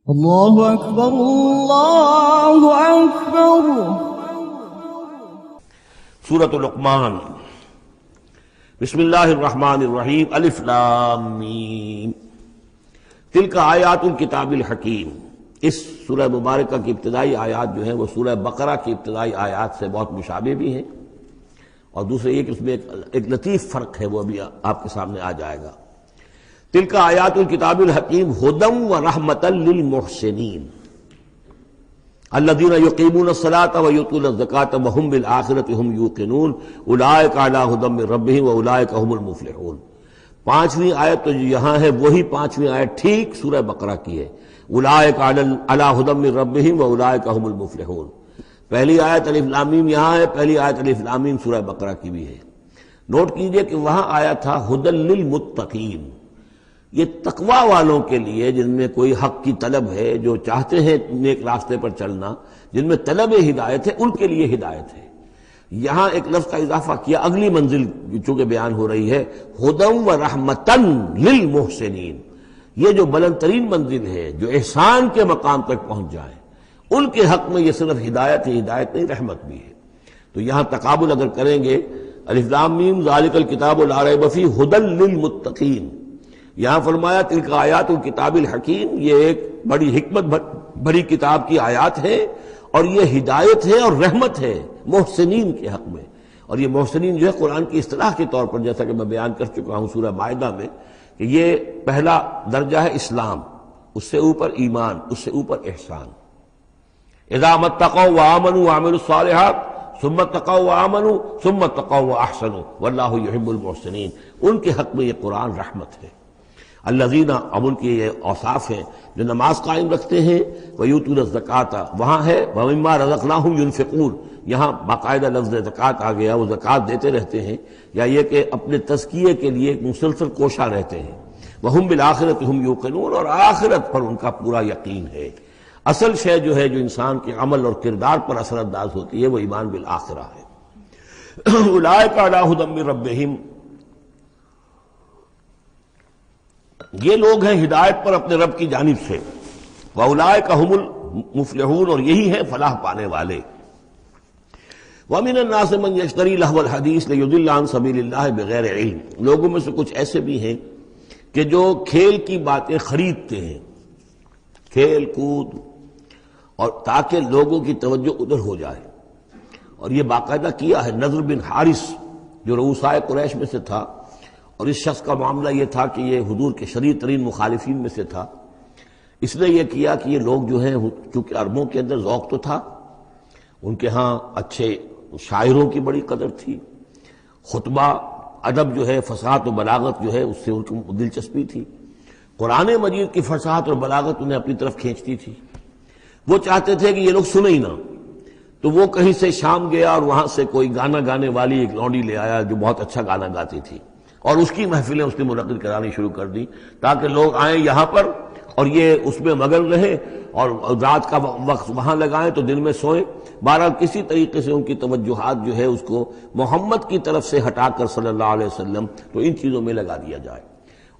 اللہ اکبر اللہ اکبر۔ سورۃ لقمان۔ بسم اللہ الرحمن الرحیم۔ الف لام میم۔ تلک آیات الکتاب الحکیم۔ اس سورہ مبارکہ کی ابتدائی آیات جو ہیں وہ سورہ بقرہ کی ابتدائی آیات سے بہت مشابہ بھی ہیں، اور دوسرے یہ کہ اس میں ایک لطیف فرق ہے، وہ ابھی آپ کے سامنے آ جائے گا۔ تلک آیات الکتاب الحکیم ھدی ورحمۃ للمحسنین الذین یقیمون الصلاۃ ویؤتون الزکاۃ وہم بالآخرۃ ہم یوقنون اولئک علی ھدی من ربہم واولئک هم المفلحون۔ پانچویں آیت تو یہاں ہے وہی پانچویں آیت ٹھیک سورہ بقرہ کی ہے، اولئک علی ھدی من ربہم واولئک هم المفلحون۔ پہلی آیت الف لام میم یہاں ہے، پہلی آیت الف لام میم سورہ بقرہ کی بھی ہے۔ نوٹ کیجئے کہ وہاں آیا تھا ھدی للمتقین، یہ تقوی والوں کے لیے جن میں کوئی حق کی طلب ہے، جو چاہتے ہیں نیک راستے پر چلنا، جن میں طلب ہدایت ہے، ان کے لیے ہدایت ہے۔ یہاں ایک لفظ کا اضافہ کیا، اگلی منزل چونکہ بیان ہو رہی ہے، ھدی ورحمۃ للمحسنین، یہ جو بلند ترین منزل ہے، جو احسان کے مقام تک پہنچ جائے، ان کے حق میں یہ صرف ہدایت ہی ہدایت نہیں، رحمت بھی ہے۔ تو یہاں تقابل اگر کریں گے، الف لام میم ذالک الکتاب لا ریب فیہ ھدی للمتقین، یہاں فرمایا تلک آیات الکتاب الحکیم، یہ ایک بڑی حکمت بھری کتاب کی آیات ہے، اور یہ ہدایت ہے اور رحمت ہے محسنین کے حق میں۔ اور یہ محسنین جو ہے قرآن کی اصطلاح کے طور پر، جیسا کہ میں بیان کر چکا ہوں سورہ مائدہ میں، کہ یہ پہلا درجہ ہے اسلام، اس سے اوپر ایمان، اس سے اوپر احسان۔ اذا اتقوا وآمنوا وعملوا الصالحات ثم اتقوا وآمنوا ثم اتقوا واحسنوا واللہ یحب المحسنین، ان کے حق میں یہ قرآن رحمت ہے۔ الذین، اب ان کی یہ اوصاف ہیں جو نماز قائم رکھتے ہیں، ویؤتون الزکاۃ، وہاں ہے ومما رزقناہم ینفقون، یہاں باقاعدہ لفظ زکوٰۃ آ گیا، وہ زکوٰۃ دیتے رہتے ہیں، یا یہ کہ اپنے تزکیے کے لیے مسلسل کوشاں رہتے ہیں۔ وہم بالآخرۃ ہم یوقنون، اور آخرت پر ان کا پورا یقین ہے۔ اصل شے جو ہے جو انسان کے عمل اور کردار پر اثر انداز ہوتی ہے، وہ ایمان بالآخرہ ہے۔ اولئک علی ھدی من ربہم، یہ لوگ ہیں ہدایت پر اپنے رب کی جانب سے، وَأُولَئِكَ هُمُ الْمُفْلِحُونَ، اور یہی ہیں فلاح پانے والے۔ وَمِنَ النَّاسِ مَن يَشْتَرِي لَهْوَ الْحَدِيثِ لِيُضِلَّ عَن سَبِيلِ اللَّهِ بِغَيْرِ عِلْمٍ، لوگوں میں سے کچھ ایسے بھی ہیں کہ جو کھیل کی باتیں خریدتے ہیں، کھیل کود، اور تاکہ لوگوں کی توجہ ادھر ہو جائے۔ اور یہ باقاعدہ کیا ہے نضر بن حارث، جو رؤسائے قریش میں سے تھا، اور اس شخص کا معاملہ یہ تھا کہ یہ حضور کے شدید ترین مخالفین میں سے تھا۔ اس نے یہ کیا کہ یہ لوگ جو ہیں، چونکہ عربوں کے اندر ذوق تو تھا، ان کے ہاں اچھے شاعروں کی بڑی قدر تھی، خطبہ ادب جو ہے، فصاحت و بلاغت جو ہے، اس سے ان کو دلچسپی تھی، قرآن مجید کی فصاحت اور بلاغت انہیں اپنی طرف کھینچتی تھی۔ وہ چاہتے تھے کہ یہ لوگ سنیں ہی نہ، تو وہ کہیں سے شام گیا اور وہاں سے کوئی گانا گانے والی ایک لونڈی لے آیا جو بہت اچھا گانا گاتی تھی، اور اس کی محفلیں اس نے منعقد کرانی شروع کر دی، تاکہ لوگ آئیں یہاں پر اور یہ اس میں مگن رہیں، اور رات کا وقت وہاں لگائیں تو دن میں سوئیں۔ بہرحال کسی طریقے سے ان کی توجہات جو ہے اس کو محمد کی طرف سے ہٹا کر صلی اللہ علیہ وسلم تو ان چیزوں میں لگا دیا جائے۔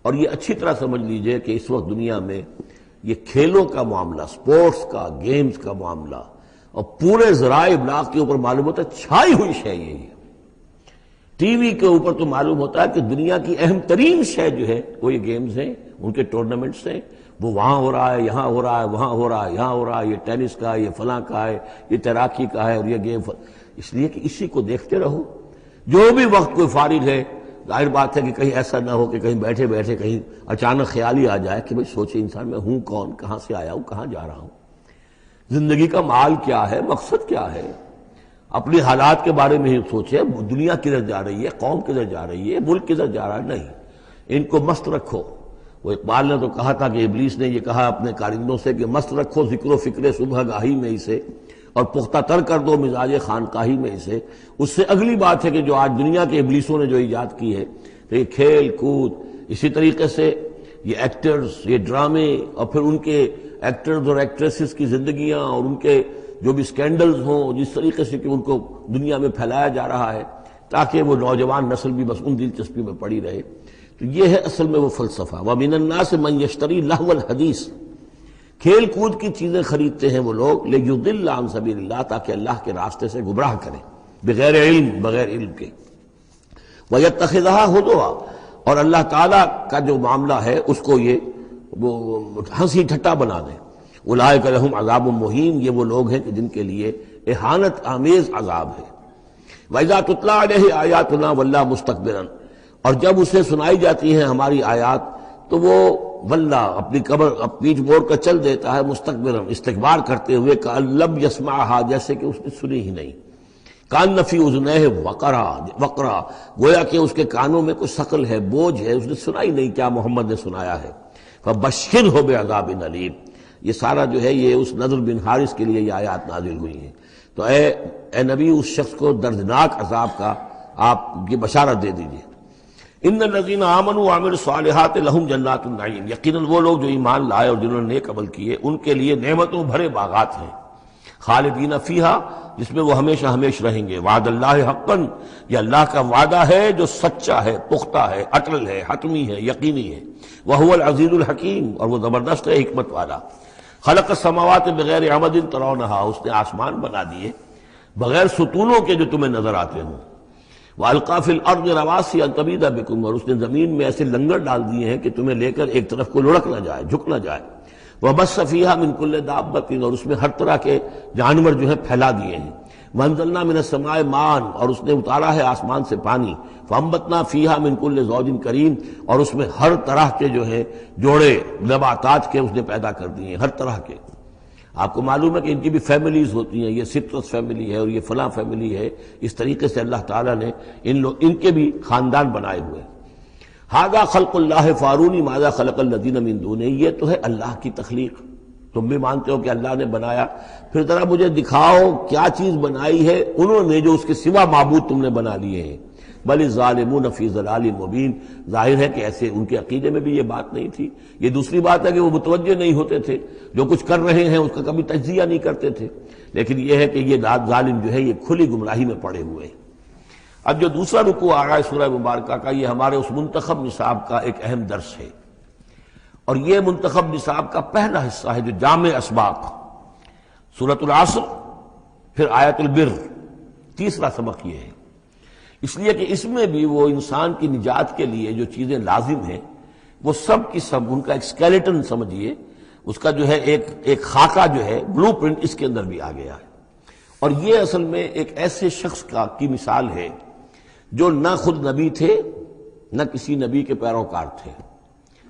اور یہ اچھی طرح سمجھ لیجئے کہ اس وقت دنیا میں یہ کھیلوں کا معاملہ، سپورٹس کا، گیمز کا معاملہ، اور پورے ذرائع ابلاغ کے اوپر معلوم ہوتا ہے چھائی ہوئی شے یہ ہے۔ ٹی وی کے اوپر تو معلوم ہوتا ہے کہ دنیا کی اہم ترین شے جو ہے وہ یہ گیمز ہیں، ان کے ٹورنامنٹس ہیں، وہ وہاں ہو رہا ہے، یہاں ہو رہا ہے، وہاں ہو رہا ہے، یہاں ہو رہا ہے، یہ ٹینس کا ہے، یہ فلاں کا ہے، یہ تیراکی کا ہے، اور یہ گیم، اس لیے کہ اسی کو دیکھتے رہو۔ جو بھی وقت کوئی فارغ ہے، ظاہر بات ہے کہ کہیں ایسا نہ ہو کہ کہیں بیٹھے بیٹھے کہیں اچانک خیال ہی آ جائے کہ بھئی سوچے انسان میں ہوں کون، کہاں سے آیا ہوں، کہاں جا رہا ہوں، زندگی کا مال کیا ہے، مقصد کیا ہے، اپنی حالات کے بارے میں ہی سوچے، دنیا کدھر جا رہی ہے، قوم کدھر جا رہی ہے، ملک کدھر جا رہا ہے، نہیں، ان کو مست رکھو۔ وہ اقبال نے تو کہا تھا کہ ابلیس نے یہ کہا اپنے کارندوں سے کہ مست رکھو ذکر و فکر صبح گاہی میں اسے، اور پختہ تر کر دو مزاج خانقاہی میں اسے۔ اس سے اگلی بات ہے کہ جو آج دنیا کے ابلیسوں نے جو ایجاد کی ہے، تو یہ کھیل کود، اسی طریقے سے یہ ایکٹرز، یہ ڈرامے، اور پھر ان کے ایکٹرز اور ایکٹریسز کی زندگیاں، اور ان کے جو بھی سکینڈلز ہوں، جس طریقے سے کہ ان کو دنیا میں پھیلایا جا رہا ہے تاکہ وہ نوجوان نسل بھی بس ان دلچسپی میں پڑی رہے، تو یہ ہے اصل میں وہ فلسفہ۔ وَمِنَ النَّاسِ مَن يَشْتَرِي لَهْوَ الْحَدِيثِ، کھیل کود کی چیزیں خریدتے ہیں وہ لوگ لیضل عن سبیل اللہ، تاکہ اللہ کے راستے سے گمراہ کریں، بغیر علم، بغیر علم کے۔ وَيَتَّخِذَهَا هُزُوًا، اور اللہ تعالیٰ کا جو معاملہ ہے اس کو یہ وہ ہنسی ٹھٹا بنا دیں۔ اولئک لہم عذاب مہین، یہ وہ لوگ ہیں کہ جن کے لیے اہانت آمیز عذاب ہے۔ وَإِذَا تُتْلَىٰ عَلَيْهِ آیاتنا وَلَّىٰ مُسْتَكْبِرًا، اور جب اسے سنائی جاتی ہیں ہماری آیات تو وہ ولّا اپنی قبر پیٹھ موڑ کر چل دیتا ہے، مستکبرن استکبار کرتے ہوئے، کأن لم یسمعها، جیسے کہ اس نے سنی ہی نہیں، کأن فی اذنیہ وقرا، گویا کہ اس کے کانوں میں کچھ ثقل ہے، بوجھ ہے، اس نے سنا ہی نہیں کیا محمد نے سنایا ہے۔ فبشرہ بعذاب علیم، یہ سارا جو ہے یہ اس نضر بن حارث کے لیے یہ آیات نازل ہوئی ہیں۔ تو اے نبی اس شخص کو دردناک عذاب کا آپ کی بشارت دے دیجیے۔ ان الذین آمنوا وعملوا الصالحات لہم جنات النعیم، یقیناً وہ لوگ جو ایمان لائے اور جنہوں نے نیک عمل کیے ان کے لیے نعمتوں بھرے باغات ہیں، خالدین فیہا، جس میں وہ ہمیشہ ہمیش رہیں گے۔ وعد اللہ حقا، یہ اللہ کا وعدہ ہے جو سچا ہے، پختہ ہے، اٹل ہے، حتمی ہے، یقینی ہے۔ وہو العزیز الحکیم، اور وہ زبردست ہے، حکمت والا۔ خلق السماوات بغیر عمد ترونہا، اس نے آسمان بنا دیے بغیر ستونوں کے جو تمہیں نظر آتے ہوں۔ وَأَلْقَىٰ فِي الْأَرْضِ رَوَاسِيَ أَن تَمِيدَ بِكُمْ، اور اس نے زمین میں ایسے لنگر ڈال دیے ہیں کہ تمہیں لے کر ایک طرف کو لڑک نہ جائے، جھک نہ جائے۔ وَبَثَّ فِيهَا مِن كُلِّ دَابَّةٍ، اور اس میں ہر طرح کے جانور جو ہے پھیلا دیے ہیں۔ وَأَنزَلْنَا مِنَ السَّمَاءِ مَاءً، اور اس نے اتارا ہے آسمان سے پانی۔ فَأَنبَتْنَا فِيهَا مِن كُلِّ زَوْجٍ كَرِيمٍ، اور اس میں ہر طرح کے جو ہے جوڑے نباتات کے اس نے پیدا کر دیے ہیں، ہر طرح کے۔ آپ کو معلوم ہے کہ ان کی بھی فیملیز ہوتی ہیں، یہ سٹرس فیملی ہے اور یہ فلاں فیملی ہے، اس طریقے سے اللہ تعالیٰ نے ان کے بھی خاندان بنائے ہوئے۔ ھذا خلق اللہ فارونی ماذا خلق الذین من دونہ، یہ تو ہے اللہ کی تخلیق، تم بھی مانتے ہو کہ اللہ نے بنایا، پھر ذرا مجھے دکھاؤ کیا چیز بنائی ہے انہوں نے جو اس کے سوا معبود تم نے بنا لیے ہیں۔ بل الظالمون فی ضلال مبین، ظاہر ہے کہ ایسے ان کے عقیدے میں بھی یہ بات نہیں تھی۔ یہ دوسری بات ہے کہ وہ متوجہ نہیں ہوتے تھے، جو کچھ کر رہے ہیں اس کا کبھی تجزیہ نہیں کرتے تھے، لیکن یہ ہے کہ یہ ظالم جو ہے یہ کھلی گمراہی میں پڑے ہوئے ہیں۔ اب جو دوسرا رکوع آ رہا ہے سورہ مبارکہ کا، یہ ہمارے اس منتخب نصاب کا ایک اہم درس ہے، اور یہ منتخب نصاب کا پہلا حصہ ہے جو جامع اسباق، سورۃ العصر، پھر آیت البر، تیسرا سبق یہ ہے، اس لیے کہ اس میں بھی وہ انسان کی نجات کے لیے جو چیزیں لازم ہیں وہ سب کی سب ان کا ایک اسکیلیٹن سمجھیے، اس کا جو ہے ایک خاکہ جو ہے، بلو پرنٹ اس کے اندر بھی آ گیا ہے۔ اور یہ اصل میں ایک ایسے شخص کی مثال ہے جو نہ خود نبی تھے نہ کسی نبی کے پیروکار تھے،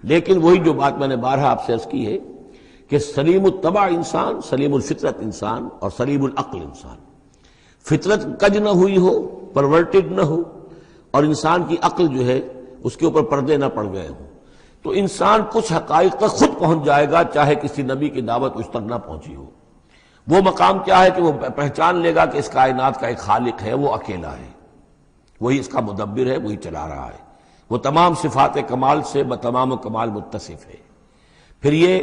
لیکن وہی جو بات میں نے بارہا آپ سے عرض کی ہے کہ سلیم الطبع انسان، سلیم الفطرت انسان، اور سلیم العقل انسان، فطرت کج نہ ہوئی ہو، پرورٹڈ نہ ہو، اور انسان کی عقل جو ہے اس کے اوپر پردے نہ پڑ گئے ہوں، تو انسان کچھ حقائق تک خود پہنچ جائے گا چاہے کسی نبی کی دعوت اس تک نہ پہنچی ہو۔ وہ مقام کیا ہے کہ وہ پہچان لے گا کہ اس کائنات کا ایک خالق ہے، وہ اکیلا ہے، وہی اس کا مدبر ہے، وہی چلا رہا ہے، وہ تمام صفات کمال سے بتمام کمال متصف ہے۔ پھر یہ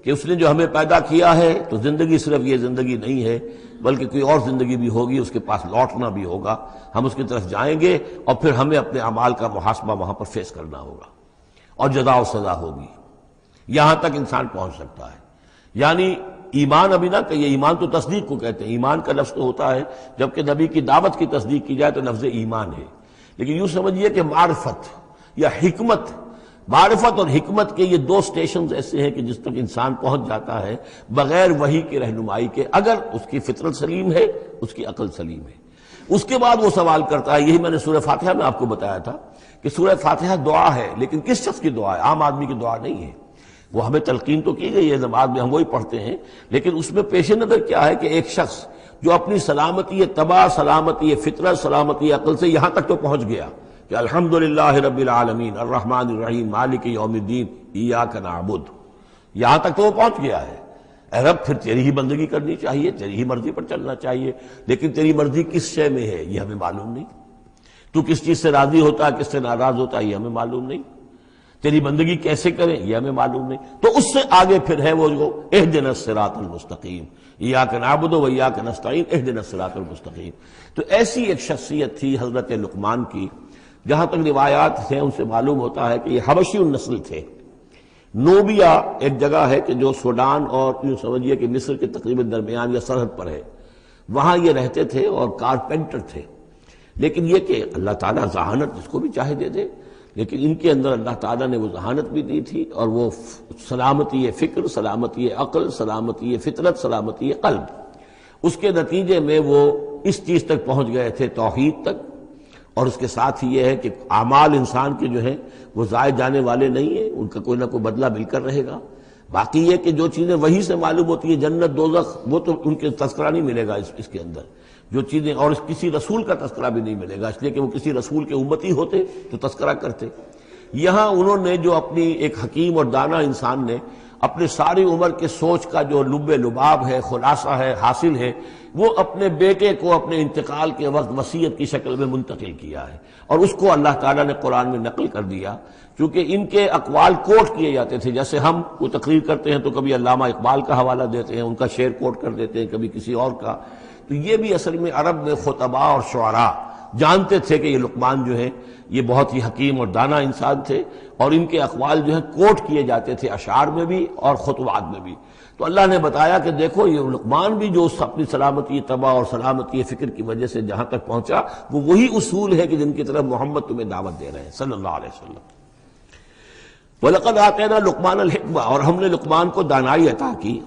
کہ اس نے جو ہمیں پیدا کیا ہے تو زندگی صرف یہ زندگی نہیں ہے بلکہ کوئی اور زندگی بھی ہوگی، اس کے پاس لوٹنا بھی ہوگا، ہم اس کی طرف جائیں گے اور پھر ہمیں اپنے اعمال کا محاسبہ وہاں پر فیس کرنا ہوگا اور جزا و سزا ہوگی۔ یہاں تک انسان پہنچ سکتا ہے، یعنی ایمان ابھی نہ کہیے، ایمان تو تصدیق کو کہتے ہیں، ایمان کا لفظ تو ہوتا ہے جبکہ نبی کی دعوت کی تصدیق کی جائے تو لفظ ایمان ہے، لیکن یوں سمجھیے کہ معرفت یا حکمت، معرفت اور حکمت کے یہ دو سٹیشنز ایسے ہیں کہ جس تک انسان پہنچ جاتا ہے بغیر وحی کی رہنمائی کے، اگر اس کی فطرت سلیم ہے، اس کی عقل سلیم ہے۔ اس کے بعد وہ سوال کرتا ہے، یہی میں نے سورہ فاتحہ میں آپ کو بتایا تھا کہ سورہ فاتحہ دعا ہے، لیکن کس شخص کی دعا ہے؟ عام آدمی کی دعا نہیں ہے، وہ ہمیں تلقین تو کی گئی ہے، نماز میں ہم وہی پڑھتے ہیں، لیکن اس میں پیش نظر کیا ہے کہ ایک شخص جو اپنی سلامتی طبع، سلامتی فطرت، سلامتی عقل سے یہاں تک تو پہنچ گیا کہ الحمدللہ رب العالمین الرحمن الرحیم مالک یوم الدین ایاک نعبد، یہاں تک تو وہ پہنچ گیا ہے۔ اے رب پھر تیری ہی بندگی کرنی چاہیے، تیری ہی مرضی پر چلنا چاہیے، لیکن تیری مرضی کس شے میں ہے یہ ہمیں معلوم نہیں، تو کس چیز سے راضی ہوتا ہے، کس سے ناراض ہوتا ہے یہ ہمیں معلوم نہیں، تیری بندگی کیسے کریں یہ ہمیں معلوم نہیں۔ تو اس سے آگے پھر ہے وہ جو اہدنا الصراط المستقیم ایاک نعبد و ایاک نستعین اہدنا الصراط المستقیم۔ تو ایسی ایک شخصیت تھی حضرت لقمان کی، جہاں تک روایات ہیں ان سے معلوم ہوتا ہے کہ یہ حبشی النسل تھے، نوبیا ایک جگہ ہے کہ جو سوڈان اور یوں سمجھیے کہ مصر کے تقریباً درمیان یا سرحد پر ہے، وہاں یہ رہتے تھے اور کارپینٹر تھے. لیکن یہ کہ اللہ تعالیٰ ذہانت جس کو بھی چاہے دے دے، لیکن ان کے اندر اللہ تعالیٰ نے وہ ذہانت بھی دی تھی، اور وہ سلامتی فکر، سلامتی عقل، سلامتی فطرت، سلامتی قلب، اس کے نتیجے میں وہ اس چیز تک پہنچ گئے تھے، توحید تک. اور اس کے ساتھ ہی یہ ہے کہ اعمال انسان کے جو ہیں وہ ضائع جانے والے نہیں ہیں، ان کا کوئی نہ کوئی بدلہ مل کر رہے گا. باقی یہ کہ جو چیزیں وہی سے معلوم ہوتی ہیں، جنت دوزخ، وہ تو ان کے تذکرہ نہیں ملے گا اس کے اندر. جو چیزیں، اور کسی رسول کا تذکرہ بھی نہیں ملے گا، اس لیے کہ وہ کسی رسول کے امتی ہوتے تو تذکرہ کرتے. یہاں انہوں نے جو اپنی ایک حکیم اور دانا انسان نے اپنے ساری عمر کے سوچ کا جو لب لباب ہے، خلاصہ ہے، حاصل ہے، وہ اپنے بیٹے کو اپنے انتقال کے وقت وصیت کی شکل میں منتقل کیا ہے، اور اس کو اللہ تعالیٰ نے قرآن میں نقل کر دیا. چونکہ ان کے اقوال کوٹ کیے جاتے تھے، جیسے ہم وہ تقریر کرتے ہیں تو کبھی علامہ اقبال کا حوالہ دیتے ہیں، ان کا شعر کوٹ کر دیتے ہیں، کبھی کسی اور کا. تو یہ بھی اصل میں عرب میں خطباء اور شعراء جانتے تھے کہ یہ لقمان جو ہے یہ بہت ہی حکیم اور دانا انسان تھے، اور ان کے اقوال جو ہیں کوٹ کیے جاتے تھے اشعار میں بھی اور خطبات میں بھی. تو اللہ نے بتایا کہ دیکھو یہ لقمان بھی جو اپنی سلامتی طبع اور سلامتی فکر کی وجہ سے جہاں تک پہنچا، وہ وہی اصول ہے کہ جن کی طرف محمد تمہیں دعوت دے رہے ہیں صلی اللہ علیہ وسلم. وَلَقَدْ آتَيْنَا لُقْمَانَ الْحِكْمَةَ، اور ہم نے لقمان کو دانائی عطا کی.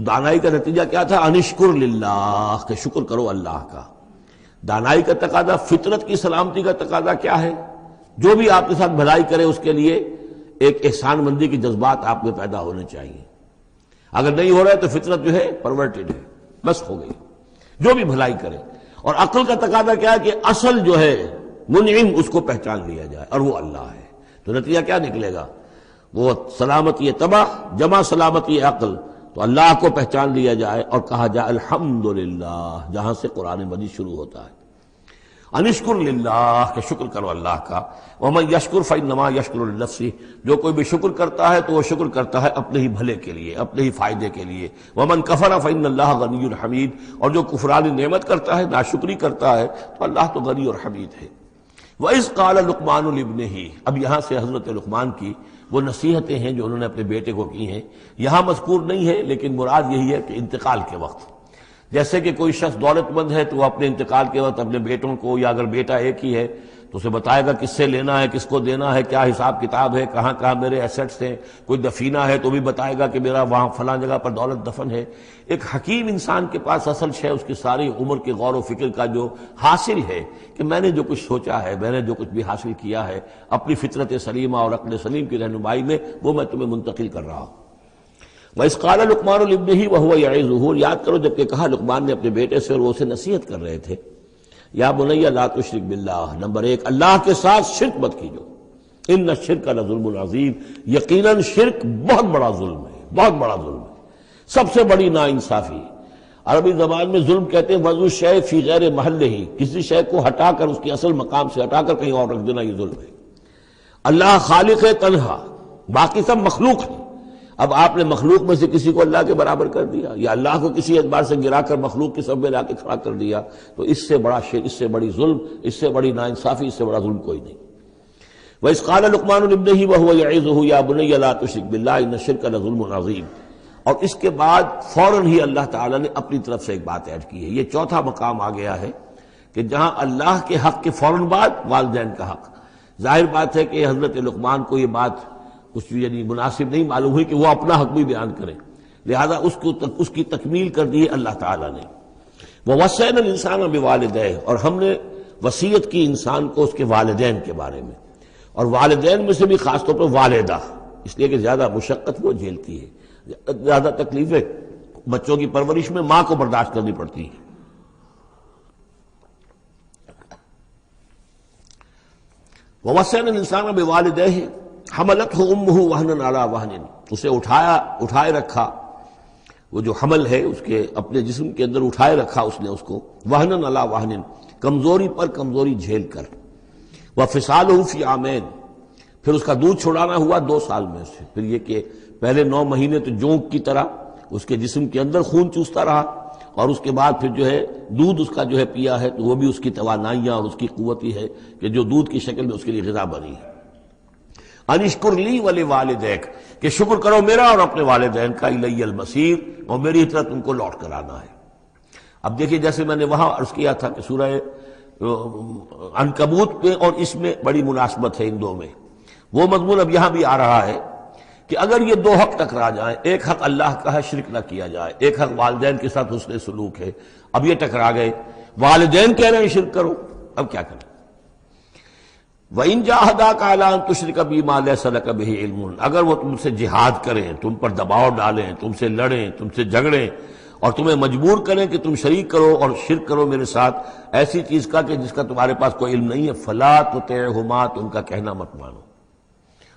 دانائی کا نتیجہ کیا تھا؟ انشکر للہ، کہ شکر کرو اللہ کا. دانائی کا تقاضا، فطرت کی سلامتی کا تقاضا کیا ہے؟ جو بھی آپ کے ساتھ بھلائی کرے اس کے لیے ایک احسان مندی کی جذبات آپ میں پیدا ہونے چاہیے. اگر نہیں ہو رہا ہے تو فطرت جو ہے پرورٹڈ ہے، بس ہو گئی، جو بھی بھلائی کرے. اور عقل کا تقاضا کیا ہے کہ اصل جو ہے منعم اس کو پہچان لیا جائے، اور وہ اللہ ہے. تو نتیجہ کیا نکلے گا؟ وہ سلامتی طبع جمع سلامتی عقل، تو اللہ کو پہچان لیا جائے اور کہا جائے الحمدللہ، جہاں سے قرآن مجید شروع ہوتا ہے. انشکر للہ، کہ شکر کرو اللہ کا. ومن یشکر فانما یشکر لنفسہ، جو کوئی بھی شکر کرتا ہے تو وہ شکر کرتا ہے اپنے ہی بھلے کے لیے، اپنے ہی فائدے کے لیے. ومن کفر فان اللہ غنی حمید، اور جو کفران نعمت کرتا ہے، ناشکری کرتا ہے، تو اللہ تو غنی اور حمید ہے. وَإِذْ قَالَ لُقْمَانُ لِابْنِهِ، اب یہاں سے حضرت لقمان کی وہ نصیحتیں ہیں جو انہوں نے اپنے بیٹے کو کی ہیں، یہاں مذکور نہیں ہے، لیکن مراد یہی ہے کہ انتقال کے وقت. جیسے کہ کوئی شخص دولت مند ہے تو وہ اپنے انتقال کے وقت اپنے بیٹوں کو، یا اگر بیٹا ایک ہی ہے تو اسے بتائے گا کس سے لینا ہے، کس کو دینا ہے، کیا حساب کتاب ہے، کہاں کہاں میرے ایسٹس ہیں. کوئی دفینہ ہے تو بھی بتائے گا کہ میرا وہاں فلاں جگہ پر دولت دفن ہے. ایک حکیم انسان کے پاس اصل شے اس کی ساری عمر کے غور و فکر کا جو حاصل ہے کہ میں نے جو کچھ سوچا ہے، میں نے جو کچھ بھی حاصل کیا ہے اپنی فطرت سلیمہ اور عقل سلیم کی رہنمائی میں، وہ میں تمہیں منتقل کر رہا ہوں. وَإِذْ قَالَ لُقْمَانُ لِابْنِهِ وَهُوَ يَعِظُهُ، یاد کرو جب کہ کہا لقمان نے اپنے بیٹے سے اور وہ اسے نصیحت کر رہے تھے. یا بنی لا تشرک باللہ، نمبر 1 اللہ کے ساتھ شرک مت کیجو. ان الشرک لظلم عظیم، یقیناً شرک بہت بڑا ظلم ہے، بہت بڑا ظلم ہے، سب سے بڑی ناانصافی. عربی زبان میں ظلم کہتے ہیں وضع الشیء فی غیر محلہ، کسی شے کو ہٹا کر اس کے اصل مقام سے ہٹا کر کہیں اور رکھ دینا، یہ ظلم ہے. اللہ خالق ہے تنہا، باقی سب مخلوق ہے. اب آپ نے مخلوق میں سے کسی کو اللہ کے برابر کر دیا، یا اللہ کو کسی اعتبار سے گرا کر مخلوق کے سب میں لا کے کھڑا کر دیا، تو اس سے بڑا شرک، اس سے بڑی ظلم، اس سے بڑی ناانصافی، اس سے بڑا ظلم کوئی نہیں. وَإِذْ قَالَ لُقْمَانُ لِابْنِهِ وَهُوَ يَعِظُهُ يَا بُنَيَّ لَا تُشْرِكْ بِاللَّهِ إِنَّ الشِّرْكَ لَظُلْمٌ عَظِيمٌ. اور اس کے بعد فوراً ہی اللہ تعالیٰ نے اپنی طرف سے ایک بات ایڈ کی ہے. یہ چوتھا مقام آ گیا ہے کہ جہاں اللہ کے حق کے فوراً بعد والدین کا حق. ظاہر بات ہے کہ حضرت لقمان کو یہ بات کچھ یعنی مناسب نہیں معلوم ہوئی کہ وہ اپنا حق بھی بیان کریں، لہذا اس کی تکمیل کر دی ہے اللہ تعالیٰ نے. وَوَصَّيْنَا الْإِنسَانَ بِوَالِدَيْهِ، اور ہم نے وصیت کی انسان کو اس کے والدین کے بارے میں، اور والدین میں سے بھی خاص طور پر والدہ، اس لیے کہ زیادہ مشقت وہ جھیلتی ہے، زیادہ تکلیفیں بچوں کی پرورش میں ماں کو برداشت کرنی پڑتی ہیں. وَوَصَّيْنَا الْإِنسَانَ بِوَالِدَيْهِ حملته امه وهنا على وهن، اسے اٹھائے رکھا، وہ جو حمل ہے اس کے اپنے جسم کے اندر اٹھائے رکھا اس نے اس کو، وهنا على وهن، کمزوری پر کمزوری جھیل کر. وفصاله في عامين، پھر اس کا دودھ چھڑانا ہوا 2 سال میں سے. پھر یہ کہ پہلے 9 مہینے تو جونک کی طرح اس کے جسم کے اندر خون چوستا رہا، اور اس کے بعد پھر جو ہے دودھ اس کا جو ہے پیا ہے، تو وہ بھی اس کی توانائیاں اور اس کی قوت ہی ہے کہ جو دودھ کی شکل میں اس کے لیے غذا بنی ہے. انشکر لی ولوالدیک، کہ شکر کرو میرا اور اپنے والدین کا، الی المصیر، اور میری طرف تم کو لوٹ کر آنا ہے۔ اب دیکھیے جیسے میں نے وہاں عرض کیا تھا کہ سورہ عنکبوت میں اور اس میں بڑی مناسبت ہے ان دو میں، وہ مضمون اب یہاں بھی آ رہا ہے کہ اگر یہ دو حق ٹکرا جائیں، ایک حق اللہ کا ہے شرک نہ کیا جائے، ایک حق والدین کے ساتھ حسن سلوک ہے، اب یہ ٹکرا گئے، والدین کہہ رہے ہیں شرک کرو، اب کیا کریں؟ وَإِن جَاهَدَاكَ عَلَىٰ أَن تُشْرِكَ بِي مَا لَيْسَ لَكَ بِهِ عِلْمٌ، اگر وہ تم سے جہاد کریں، تم پر دباؤ ڈالیں، تم سے لڑیں، تم سے جھگڑیں اور تمہیں مجبور کریں کہ تم شریک کرو اور شرک کرو میرے ساتھ ایسی چیز کا کہ جس کا تمہارے پاس کوئی علم نہیں ہے، فَلَا تُطِعْهُمَا، تو ان کا کہنا مت مانو۔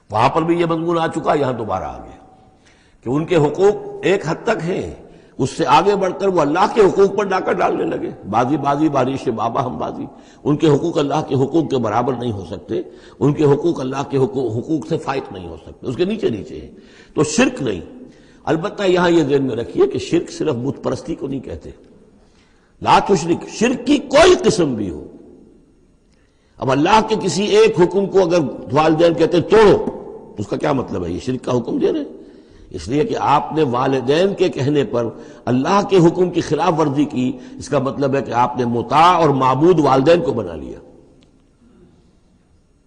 وہاں پر بھی یہ مضمون آ چکا، یہاں دوبارہ آ گیا کہ ان کے حقوق ایک حد تک ہیں، اس سے آگے بڑھ کر وہ اللہ کے حقوق پر ڈاکہ ڈالنے لگے، بازی بازی بارش بابا ہم بازی، ان کے حقوق اللہ کے حقوق کے برابر نہیں ہو سکتے، ان کے حقوق اللہ کے حقوق سے فائق نہیں ہو سکتے، اس کے نیچے نیچے ہیں، تو شرک نہیں۔ البتہ یہاں یہ ذہن میں رکھیے کہ شرک صرف بت پرستی کو نہیں کہتے، لا تشرک، شرک کی کوئی قسم بھی ہو۔ اب اللہ کے کسی ایک حکم کو اگر والدین کہتے ہیں توڑو، اس کا کیا مطلب ہے؟ یہ شرک کا حکم دے رہے ہیں، اس لیے کہ آپ نے والدین کے کہنے پر اللہ کے حکم کی خلاف ورزی کی، اس کا مطلب ہے کہ آپ نے مطاع اور معبود والدین کو بنا لیا۔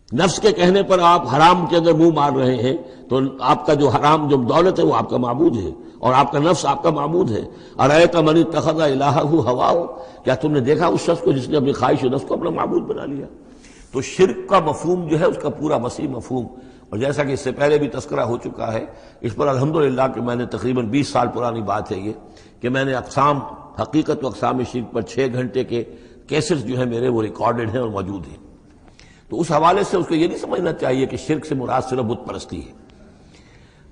نفس کے کہنے پر آپ حرام کے اندر منہ مار رہے ہیں تو آپ کا جو حرام جو دولت ہے وہ آپ کا معبود ہے اور آپ کا نفس آپ کا معبود ہے۔ ارأیت من اتخذ الہہ ہواہ، کیا تم نے دیکھا اس شخص کو جس نے اپنی خواہش نفس کو اپنا معبود بنا لیا؟ تو شرک کا مفہوم جو ہے اس کا پورا وسیع مفہوم، اور جیسا کہ اس سے پہلے بھی تذکرہ ہو چکا ہے، اس پر الحمدللہ کہ میں نے تقریباً 20 سال پرانی بات ہے یہ کہ میں نے اقسام حقیقت و اقسام شرک پر 6 گھنٹے کے کیسٹس جو ہیں میرے وہ ریکارڈڈ ہیں اور موجود ہیں۔ تو اس حوالے سے اس کو یہ نہیں سمجھنا چاہیے کہ شرک سے مراد صرف بت پرستی ہے۔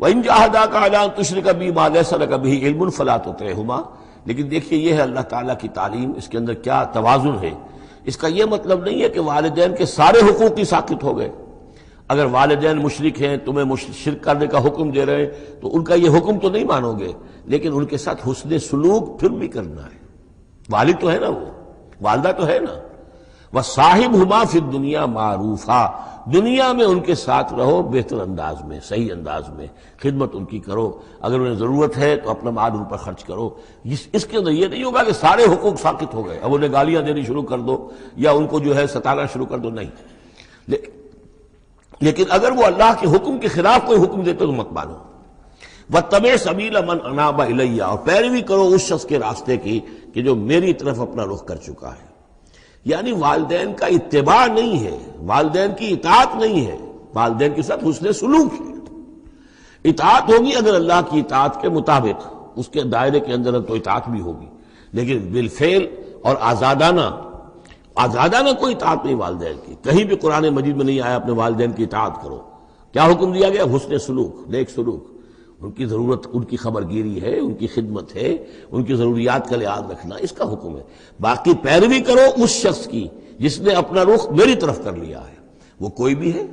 وَإِن جَاهَدَاكَ عَلَىٰ أَن تُشْرِكَ بِي مَا لَيْسَ لَكَ بِهِ عِلْمٌ فَلَا تُطِعْهُمَا، لیکن دیکھیے یہ ہے اللہ تعالیٰ کی تعلیم، اس کے اندر کیا توازن ہے۔ اس کا یہ مطلب نہیں ہے کہ والدین کے سارے حقوق ہی ساقط ہو گئے۔ اگر والدین مشرک ہیں، تمہیں شرک کرنے کا حکم دے رہے ہیں تو ان کا یہ حکم تو نہیں مانو گے، لیکن ان کے ساتھ حسن سلوک پھر بھی کرنا ہے۔ والد تو ہے نا، وہ والدہ تو ہے نا۔ وَصَاحِبْهُمَا فِي الدُّنْيَا مَعْرُوفًا، دنیا میں ان کے ساتھ رہو بہتر انداز میں، صحیح انداز میں، خدمت ان کی کرو، اگر انہیں ضرورت ہے تو اپنا مال ان پر خرچ کرو۔ اس کے اندر یہ نہیں ہوگا کہ سارے حقوق ساقط ہو گئے، اب انہیں گالیاں دینی شروع کر دو یا ان کو جو ہے ستانا شروع کر دو، نہیں۔ لیکن اگر وہ اللہ کے حکم کے خلاف کوئی حکم دیتے تو مت مانو۔ وَاتَّبِعْ سَبِيلَ مَنْ أَنَابَ إِلَيَّ، اور پیروی کرو اس شخص کے راستے کی کہ جو میری طرف اپنا رخ کر چکا ہے۔ یعنی والدین کا اتباع نہیں ہے، والدین کی اطاعت نہیں ہے، والدین کے ساتھ حسن سلوک ہے۔ اطاعت ہوگی اگر اللہ کی اطاعت کے مطابق، اس کے دائرے کے اندر تو اطاعت بھی ہوگی، لیکن بالفعل اور آزادانہ کوئی اطاعت نہیں والدین کی۔ کہیں بھی قرآن مجید میں نہیں آیا اپنے والدین کی اطاعت کرو۔ کیا حکم دیا گیا؟ حسن سلوک، نیک سلوک، ان کی ضرورت، ان کی خبر گیری ہے، ان کی خدمت ہے، ان کی ضروریات کا لحاظ رکھنا، اس کا حکم ہے۔ باقی پیروی کرو اس شخص کی جس نے اپنا رخ میری طرف کر لیا ہے، وہ کوئی بھی ہے۔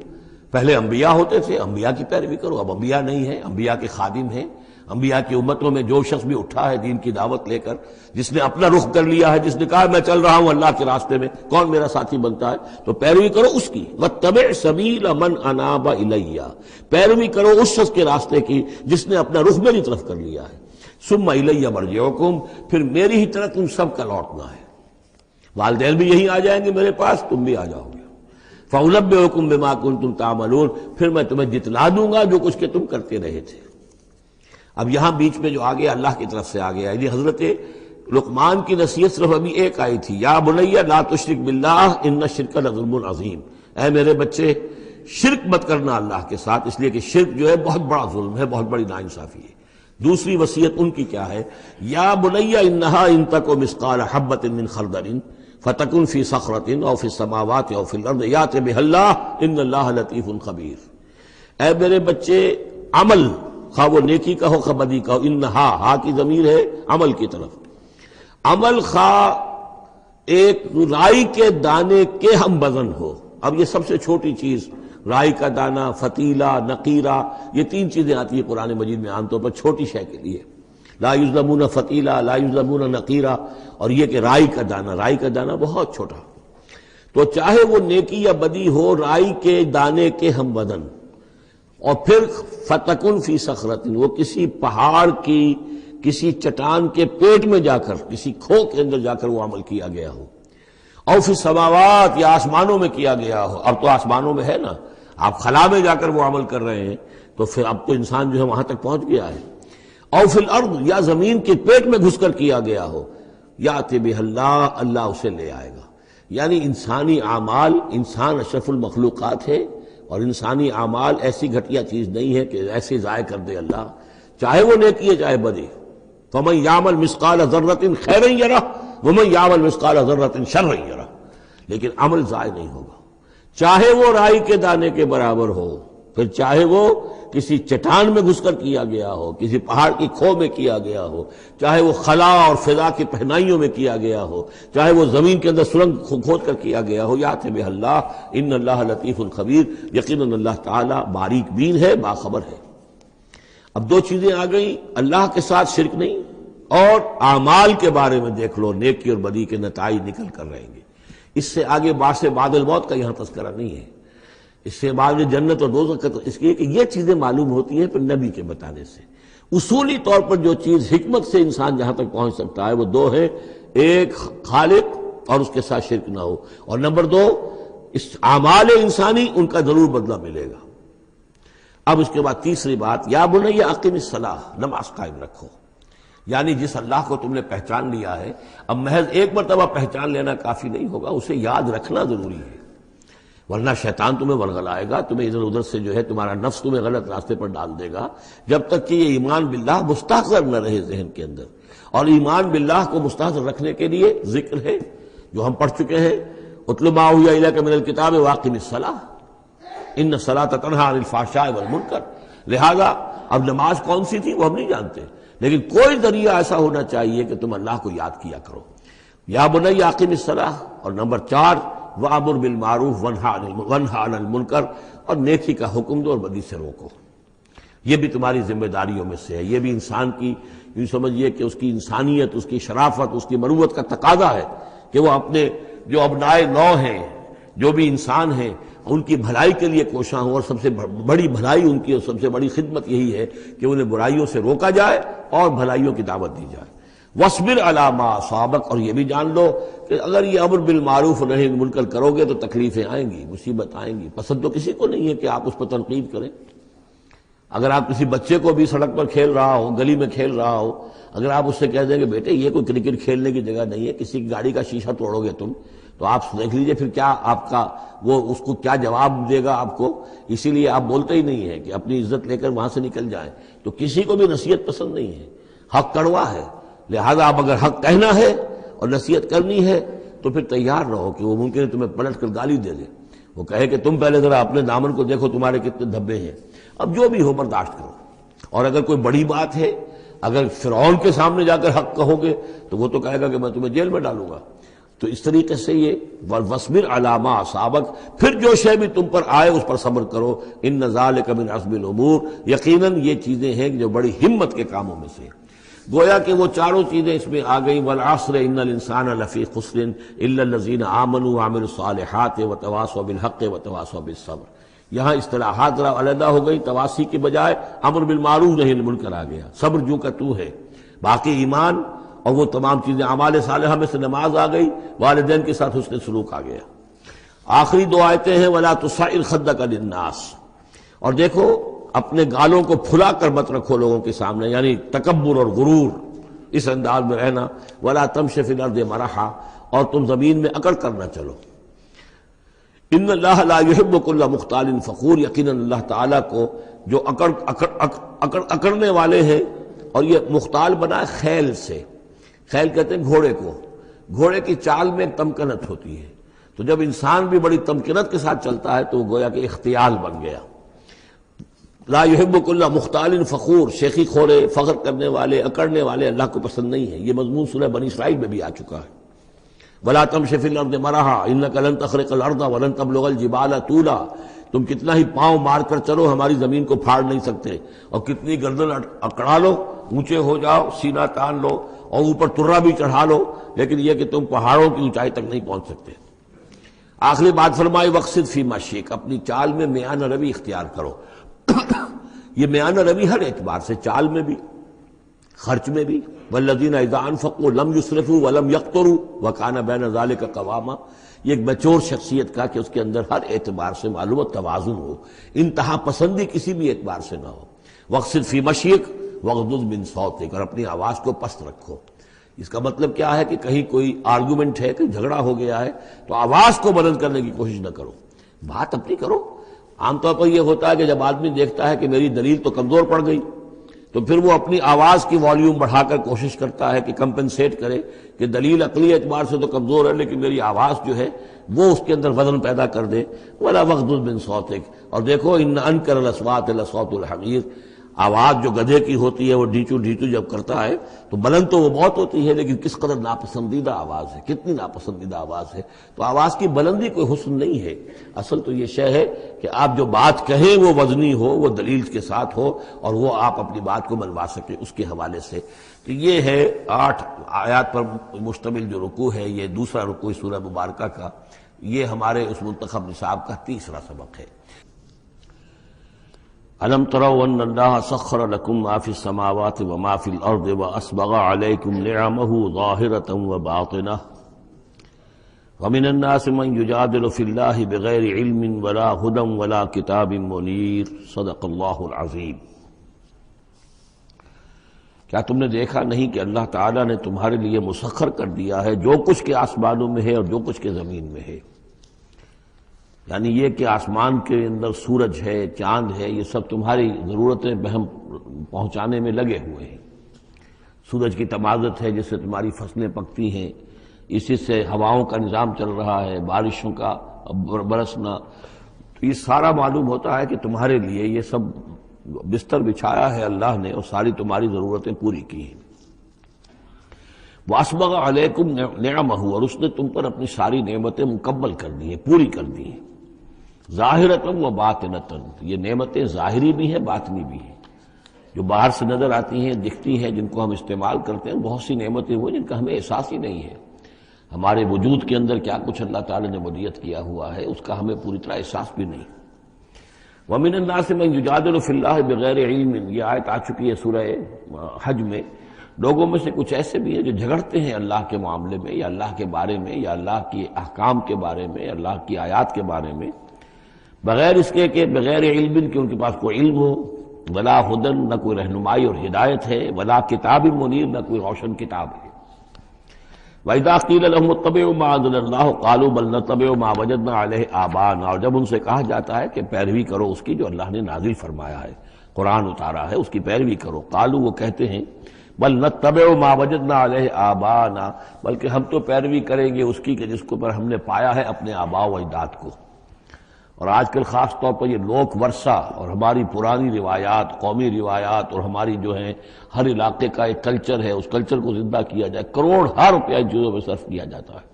پہلے انبیاء ہوتے تھے، انبیاء کی پیروی کرو، اب انبیاء نہیں ہیں، انبیاء کے خادم ہیں۔ انبیاء کی امتوں میں جو شخص بھی اٹھا ہے دین کی دعوت لے کر، جس نے اپنا رخ کر لیا ہے، جس نے کہا میں چل رہا ہوں اللہ کے راستے میں، کون میرا ساتھی بنتا ہے، تو پیروی کرو اس کی۔ وَاتَّبِعْ سَبِيلَ مَنْ أَنَابَ إِلَيَّ، پیروی کرو اس شخص کے راستے کی جس نے اپنا رخ میری طرف کر لیا ہے۔ ثُمَّ إِلَيَّ مَرْجِعُكُمْ، پھر میری ہی طرف تم سب کا لوٹنا ہے۔ والدین بھی یہیں آ جائیں گے میرے پاس، تم بھی آ جاؤ گے۔ فَأُنَبِّئُكُم بِمَا كُنتُمْ تَعْمَلُونَ، پھر میں تمہیں جتلا دوں گا جو کچھ کہ تم کرتے رہے تھے۔ اب یہاں بیچ میں جو آ گیا اللہ کی طرف سے آ گیا، یعنی حضرت لقمان کی نصیحت صرف ابھی ایک آئی تھی، یا بنی لا تشرک باللہ ان الشرک لظلم عظیم، اے میرے بچے شرک مت کرنا اللہ کے ساتھ، اس لیے کہ شرک جو ہے بہت بڑا ظلم ہے، بہت بڑی ناانصافی ہے۔ دوسری وصیت ان کی کیا ہے؟ یا بنی انہا ان تک مثقال حبۃ من خردل فتکن فی صخرۃ او فی السماوات او فی الارض یأت بها اللہ ان اللہ لطیف خبیر، اے میرے بچے عمل، خواہ وہ نیکی کا ہو خواہ بدی کا ہو، انہا، ہا کی ضمیر ہے عمل کی طرف، عمل خواہ ایک رائی کے دانے کے ہم وزن ہو۔ اب یہ سب سے چھوٹی چیز، رائی کا دانہ، فتیلہ، نقیرہ، یہ 3 چیزیں آتی ہیں قرآن مجید میں عام طور پر چھوٹی شے کے لیے، لا یظلمون فتیلہ، لا یظلمون نقیرہ، اور یہ کہ رائی کا دانہ بہت چھوٹا، تو چاہے وہ نیکی یا بدی ہو، رائی کے دانے کے ہم وزن، اور پھر فتکن فی صخرۃ، وہ کسی پہاڑ کی کسی چٹان کے پیٹ میں جا کر، کسی کھو کے اندر جا کر وہ عمل کیا گیا ہو، اور فی السماوات، یا آسمانوں میں کیا گیا ہو۔ اب تو آسمانوں میں ہے نا، آپ خلا میں جا کر وہ عمل کر رہے ہیں، تو پھر اب تو انسان جو ہے وہاں تک پہنچ گیا ہے۔ اور فی الارض، یا زمین کے پیٹ میں گھس کر کیا گیا ہو، یاتی بہ اللہ، اللہ اسے لے آئے گا۔ یعنی انسانی اعمال، انسان اشرف المخلوقات ہے، اور انسانی اعمال ایسی گھٹیا چیز نہیں ہے کہ ایسے ضائع کر دے اللہ، چاہے وہ نیکی ہے چاہے بدی۔ فمن یعمل مثقال ذرۃ خیرا یرہ ومن یعمل مثقال ذرۃ شرا یرہ، لیکن عمل ضائع نہیں ہوگا، چاہے وہ رائی کے دانے کے برابر ہو، پھر چاہے وہ کسی چٹان میں گھس کر کیا گیا ہو، کسی پہاڑ کی کھو میں کیا گیا ہو، چاہے وہ خلا اور فضا کی پہنائیوں میں کیا گیا ہو، چاہے وہ زمین کے اندر سرنگ کھود کر کیا گیا ہو، یات بہ اللہ ان اللہ لطیف خبیر، یقیناً اللہ تعالیٰ باریک بین ہے، باخبر ہے۔ اب دو چیزیں آ گئیں، اللہ کے ساتھ شرک نہیں، اور اعمال کے بارے میں دیکھ لو، نیکی اور بدی کے نتائج نکل کر رہیں گے۔ اس سے آگے بعث بعد الموت کا یہاں تذکرہ نہیں ہے، اس سے بعد جنت اور دوزخ کا، اس لیے کہ یہ چیزیں معلوم ہوتی ہیں پھر نبی کے بتانے سے۔ اصولی طور پر جو چیز حکمت سے انسان جہاں تک پہنچ سکتا ہے وہ دو ہے، ایک خالق اور اس کے ساتھ شرک نہ ہو، اور نمبر دو اس اعمال انسانی ان کا ضرور بدلہ ملے گا۔ اب اس کے بعد تیسری بات، یا بنی اقم الصلاۃ، نماز قائم رکھو۔ یعنی جس اللہ کو تم نے پہچان لیا ہے، اب محض ایک مرتبہ پہچان لینا کافی نہیں ہوگا، اسے یاد رکھنا ضروری ہے، ورنہ شیطان تمہیں ورغلائے گا، تمہیں ادھر ادھر سے جو ہے تمہارا نفس تمہیں غلط راستے پر ڈال دے گا، جب تک کہ یہ ایمان باللہ مستحضر نہ رہے ذہن کے اندر۔ اور ایمان باللہ کو مستحضر رکھنے کے لیے ذکر ہے جو ہم پڑھ چکے ہیں، اتل ما اوحی الیک من الکتاب واقم الصلاۃ ان الصلاۃ تنہی عن الفحشاء والمنکر۔ لہذا اب نماز کون سی تھی وہ ہم نہیں جانتے، لیکن کوئی ذریعہ ایسا ہونا چاہیے کہ تم اللہ کو یاد کیا کرو۔ یا بنی اقم الصلاۃ، اور نمبر 4 وَأَمُرْ بِالْمَعْرُوفِ وَانْهَ عَنِ الْمُنْکَرِ، اور نیکی کا حکم دو اور بدی سے روکو۔ یہ بھی تمہاری ذمہ داریوں میں سے ہے، یہ بھی انسان کی، یوں سمجھیے کہ اس کی انسانیت، اس کی شرافت، اس کی مروت کا تقاضا ہے کہ وہ اپنے جو ابنائے نو ہیں، جو بھی انسان ہیں، ان کی بھلائی کے لیے کوشاں ہوں، اور سب سے بڑی بھلائی ان کی اور سب سے بڑی خدمت یہی ہے کہ انہیں برائیوں سے روکا جائے اور بھلائیوں کی دعوت دی جائے۔ وَاصْبِرْ عَلَىٰ مَا أَصَابَكَ، اور یہ بھی جان لو کہ اگر یہ امر بالمعروف و نہی عن المنکر کرو گے تو تکلیفیں آئیں گی، مصیبت آئیں گی۔ پسند تو کسی کو نہیں ہے کہ آپ اس پر تنقید کریں۔ اگر آپ کسی بچے کو بھی سڑک پر کھیل رہا ہو، گلی میں کھیل رہا ہو، اگر آپ اس سے کہہ دیں کہ بیٹے یہ کوئی کرکٹ کھیلنے کی جگہ نہیں ہے، کسی کی گاڑی کا شیشہ توڑو گے تم، تو آپ دیکھ لیجئے پھر کیا آپ کا وہ اس کو کیا جواب دے گا آپ کو۔ اسی لیے آپ بولتے ہی نہیں ہیں کہ اپنی عزت لے کر وہاں سے نکل جائیں۔ تو کسی کو بھی نصیحت پسند نہیں ہے، حق کڑوا ہے، لہذا آپ اگر حق کہنا ہے اور نصیحت کرنی ہے تو پھر تیار رہو کہ وہ ممکن ہے تمہیں پلٹ کر گالی دے دے، وہ کہے کہ تم پہلے ذرا اپنے دامن کو دیکھو تمہارے کتنے دھبے ہیں۔ اب جو بھی ہو برداشت کرو، اور اگر کوئی بڑی بات ہے، اگر فرعون کے سامنے جا کر حق کہو گے تو وہ تو کہے گا کہ میں تمہیں جیل میں ڈالوں گا۔ تو اس طریقے سے یہ وَاصْبِرْ عَلَىٰ مَا أَصَابَكَ، پھر جو شے بھی تم پر آئے اس پر صبر کرو، إِنَّ ذَلِكَ مِنْ عَزْمِ الْأُمُورِ، یقیناً یہ چیزیں ہیں جو بڑی ہمت کے کاموں میں سے۔ گویا کہ وہ چاروں چیزیں اس میں آ گئیں، وَالْعَصْرِ إِنَّ الْإِنسَانَ لَفِي خُسْرٍ إِلَّا الَّذِينَ آمَنُوا وَعَمِلُوا الصَّالِحَاتِ وَتَوَاصَوْا بِالْحَقِّ وَتَوَاصَوْا بِالصَّبْرِ۔ یہاں اصطلاحات ذرا علیحدہ ہو گئی، تواصی کے بجائے امر بالمعروف نہی عن المنکر آ گیا، صبر جو کا تو ہے، باقی ایمان اور وہ تمام چیزیں، اعمال صالحہ میں سے نماز آ گئی، والدین کے ساتھ حسن سلوک آ گیا۔ آخری دو آیتیں ہیں وَلَا تُصَعِّرْ خَدَّكَ لِلنَّاسِ، اور دیکھو اپنے گالوں کو پھلا کر مت رکھو لوگوں کے سامنے، یعنی تکبر اور غرور، اس انداز میں رہنا۔ وَلَا تَمْشِ فِي الْأَرْضِ مَرَحًا، اور تم زمین میں اکڑ کر نہ چلو۔ ان اللہ لا يحب كل مختال فخور، یقیناً اللہ تعالیٰ کو جو اکڑنے والے ہیں، اور یہ مختال بنا ہے خیل سے، خیل کہتے ہیں گھوڑے کو، گھوڑے کی چال میں ایک تمکنت ہوتی ہے، تو جب انسان بھی بڑی تمکنت کے ساتھ چلتا ہے تو وہ گویا کہ اختیال بن گیا۔ لا يحب كل مختال فخور، شیخی خورے، فخر کرنے والے، اکڑنے والے اللہ کو پسند نہیں ہے۔ یہ مضمون سورہ بنی اسرائیل میں بھی آ چکا ہے۔ وَلَا تَمْشِ فِي الْأَرْضِ مَرَحًا إِنَّكَ لَن تَخْرِقَ الْأَرْضَ وَلَن تَبْلُغَ الْجِبَالَ طُولًا، تم کتنا ہی پاؤں مار کر چلو ہماری زمین کو پھاڑ نہیں سکتے، اور کتنی گردن اکڑا لو، اونچے ہو جاؤ، سینہ تان لو اور اوپر ترا بھی چڑھا لو، لیکن یہ کہ تم پہاڑوں کی اونچائی تک نہیں پہنچ سکتے۔ آخری بات فرمائی وَاقْصِدْ فِي مَشْيِكَ، اپنی چال میں میانہ روی اختیار کرو۔ یہ میانہ روی ہر اعتبار سے، چال میں بھی، خرچ میں بھی، والذین اذا انفقوا لم یسرفوا ولم یقتروا وکان بین ذلک قواما، یہ ایک میچور شخصیت کا کہ اس کے اندر ہر اعتبار سے معلوم توازن ہو، انتہا پسندی کسی بھی اعتبار سے نہ ہو۔ واقصد فی مشیک واغضض من صوتک، اور اپنی آواز کو پست رکھو۔ اس کا مطلب کیا ہے کہ کہیں کوئی آرگومنٹ ہے کہ جھگڑا ہو گیا ہے تو آواز کو بلند کرنے کی کوشش نہ کرو، بات اپنی کرو۔ عام طور پر یہ ہوتا ہے کہ جب آدمی دیکھتا ہے کہ میری دلیل تو کمزور پڑ گئی تو پھر وہ اپنی آواز کی والیوم بڑھا کر کوشش کرتا ہے کہ کمپنسیٹ کرے کہ دلیل عقلی اعتبار سے تو کمزور ہے لیکن میری آواز جو ہے وہ اس کے اندر وزن پیدا کر دے۔ وَلَا وَغْضُضْ مِنْ صَوْتِكَ، اور دیکھو ان انکر الأصوات لصوت الحمیر، آواز جو گدھے کی ہوتی ہے وہ ڈھیچو ڈھیچو جب کرتا ہے تو بلند تو وہ بہت ہوتی ہے لیکن کس قدر ناپسندیدہ آواز ہے، کتنی ناپسندیدہ آواز ہے۔ تو آواز کی بلندی کوئی حسن نہیں ہے، اصل تو یہ شے ہے کہ آپ جو بات کہیں وہ وزنی ہو، وہ دلیل کے ساتھ ہو اور وہ آپ اپنی بات کو منوا سکیں اس کے حوالے سے۔ تو یہ ہے 8 آیات پر مشتمل جو رکوع ہے، یہ دوسرا رکوع سورہ مبارکہ کا، یہ ہمارے اس منتخب نصاب کا تیسرا سبق ہے۔ أَلَمْ تَرَوْا أَنَّ اللَّهَ سَخَّرَ لَكُم مَّا فِي السَّمَاوَاتِ وَمَا فِي الْأَرْضِ وَأَسْبَغَ عَلَيْكُمْ نِعَمَهُ ظَاهِرَةً وَبَاطِنَةً وَمِنَ النَّاسِ مَن يُجَادِلُ فِي اللَّهِ بِغَيْرِ عِلْمٍ وَلَا هُدًى وَلَا كِتَابٍ مُّنِيرٍ صدق اللہ العظیم۔ کیا تم نے دیکھا نہیں کہ اللہ تعالیٰ نے تمہارے لیے مسخر کر دیا ہے جو کچھ کے آسمانوں میں ہے اور جو کچھ کے زمین میں ہے، یعنی یہ کہ آسمان کے اندر سورج ہے، چاند ہے، یہ سب تمہاری ضرورتیں بہم پہنچانے میں لگے ہوئے ہیں۔ سورج کی تمازت ہے جس سے تمہاری فصلیں پکتی ہیں، اسی سے ہواؤں کا نظام چل رہا ہے، بارشوں کا برسنا، تو یہ سارا معلوم ہوتا ہے کہ تمہارے لیے یہ سب بستر بچھایا ہے اللہ نے اور ساری تمہاری ضرورتیں پوری کی ہیں۔ وَأَسْبَغَ عَلَيْكُمْ نِعَمَهُ، اور اس نے تم پر اپنی ساری نعمتیں مکمل کر دی ہیں، پوری کر دی ہیں۔ ظاہرۃً و باطنۃً، یہ نعمتیں ظاہری بھی ہیں باطنی بھی ہیں، جو باہر سے نظر آتی ہیں دکھتی ہیں جن کو ہم استعمال کرتے ہیں، بہت سی نعمتیں وہ جن کا ہمیں احساس ہی نہیں ہے، ہمارے وجود کے اندر کیا کچھ اللہ تعالی نے ودیت کیا ہوا ہے اس کا ہمیں پوری طرح احساس بھی نہیں۔ وَمِنَ النَّاسِ مَن يُجَادِلُ فِي اللَّهِ بِغَيْرِ عِلْمٍ، یہ آیت آ چکی ہے سورہ حج میں۔ لوگوں میں سے کچھ ایسے بھی ہیں جو جھگڑتے ہیں اللہ کے معاملے میں یا اللہ کے بارے میں یا اللہ کے احکام کے بارے میں، اللہ کی آیات کے بارے میں، بغیر اس کے کہ بغیر علم کہ ان کے پاس کوئی علم ہو، ولا ہدن، نہ کوئی رہنمائی اور ہدایت ہے، ولا کتاب منیر، نہ کوئی روشن کتاب ہے۔ وَإِذَا قِيلَ لَهُمُ اتَّبِعُوا مَا أَنزَلَ اللَّهُ قَالُوا بَلْ نَتَّبِعُ مَا وَجَدْنَا عَلَيْهِ آبَاءَنَا، اور جب ان سے کہا جاتا ہے کہ پیروی کرو اس کی جو اللہ نے نازل فرمایا ہے، قرآن اتارا ہے، اس کی پیروی کرو، قالوا، وہ کہتے ہیں، بل نتبع ما وجدنا علیہ آباءنا، بلکہ ہم تو پیروی کریں گے اس کی کہ جس کو پر ہم نے پایا ہے اپنے آباء و اجداد کو۔ اور آج کل خاص طور پر یہ لوک ورثہ اور ہماری پرانی روایات، قومی روایات اور ہماری جو ہیں ہر علاقے کا ایک کلچر ہے، اس کلچر کو زندہ کیا جائے، کروڑ ہر روپیہ ان چیزوں میں صرف کیا جاتا ہے۔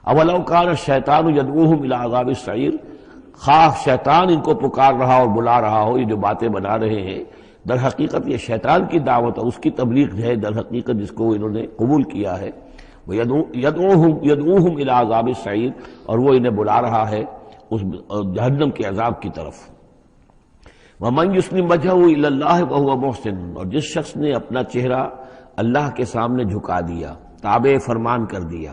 اولو کان الشیطان یدعوہم الی عذاب السعیر، خواہ شیطان ان کو پکار رہا اور بلا رہا ہو، یہ جو باتیں بنا رہے ہیں در حقیقت یہ شیطان کی دعوت ہے، اس کی تبلیغ ہے در حقیقت جس کو انہوں نے قبول کیا ہے۔ یدعوہم الی عذاب السعیر، اور وہ انہیں بلا رہا ہے اس جہنم کے عذاب کی طرف۔ وَمَن يُسْلِمْ وَجْهَهُ إِلَى اللَّهِ وَهُوَ مُحْسِنٌ، اور جس شخص نے اپنا چہرہ اللہ کے سامنے جھکا دیا، تابع فرمان کر دیا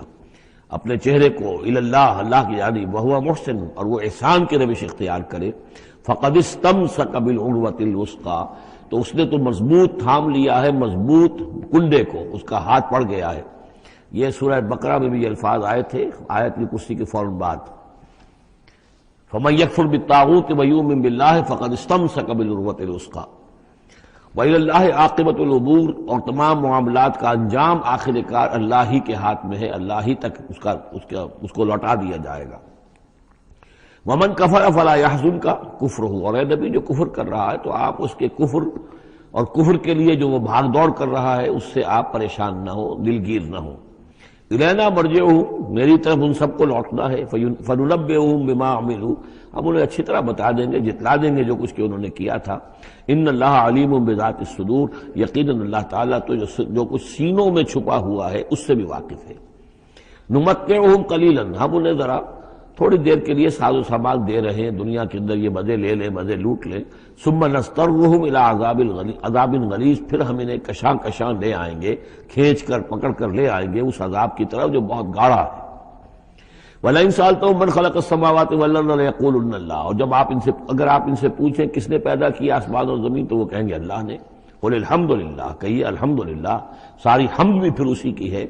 اپنے چہرے کو الی اللہ، اللہ کی جانب، وَهُوَ مُحْسِنٌ، اور وہ احسان کی روش اختیار کرے، فَقَدِ اسْتَمْسَكَ بِالْعُرْوَةِ الْوُثْقَىٰ، تو اس نے تو مضبوط تھام لیا ہے مضبوط کنڈے کو، اس کا ہاتھ پڑ گیا ہے۔ یہ سورہ بقرہ میں بھی یہ الفاظ آئے تھے آیت الکرسی کے فوراً بعد۔ فَمَن يَكْفُرْ بِالطَّاغُوتِ وَيُؤْمِن بِاللَّهِ فَقَدِ اسْتَمْسَكَ بِالْعُرْوَةِ الْوُثْقَىٰ وَإِلَى اللَّهِ عَاقِبَةُ الْأُمُورِ، اور تمام معاملات کا انجام آخر کار اللہ ہی کے ہاتھ میں ہے، اللہ ہی تک اس کو لوٹا دیا جائے گا۔ وَمَن كَفَرَ فَلَا يَحْزُنْكَ كُفْرُهُ، اور اے نبی جو کفر کر رہا ہے تو آپ اس کے کفر اور کفر کے لیے جو وہ بھاگ دوڑ کر رہا ہے اس سے آپ پریشان نہ ہو، دلگیر نہ ہو۔ الینا مرجعہم، میری طرف ان سب کو لوٹنا ہے، فننبئہم بما عملوا، ہم انہیں اچھی طرح بتا دیں گے، جتلا دیں گے جو کچھ کہ انہوں نے کیا تھا۔ ان اللہ علیم بذات الصدور، یقیناً اللہ تعالیٰ تو جو کچھ سینوں میں چھپا ہوا ہے اس سے بھی واقف ہے۔ نمتعہم قلیلا، ہم انہیں ذرا تھوڑی دیر کے لیے ساز و سامان دے رہے ہیں، دنیا کے اندر یہ مزے لے لیں، مزے لوٹ لیں، ثم نضطرهم الى عذاب غلیظ، پھر ہم انہیں کشاں کشاں لے آئیں گے، کھینچ کر پکڑ کر لے آئیں گے اس عذاب کی طرف جو بہت گاڑھا ہے۔ وَلَئِن سَأَلْتَهُم مَّن خَلَقَ السَّمَاوَاتِ وَالْأَرْضَ لَيَقُولُنَّ اللَّهُ، اور جب اگر آپ ان سے پوچھیں کس نے پیدا کیا آسمان اور زمین تو وہ کہیں گے اللہ نے۔ قُلِ الْحَمْدُلِلَّهِ، کہیے الحمدللہ، ساری حمد بھی پھر اسی کی ہے۔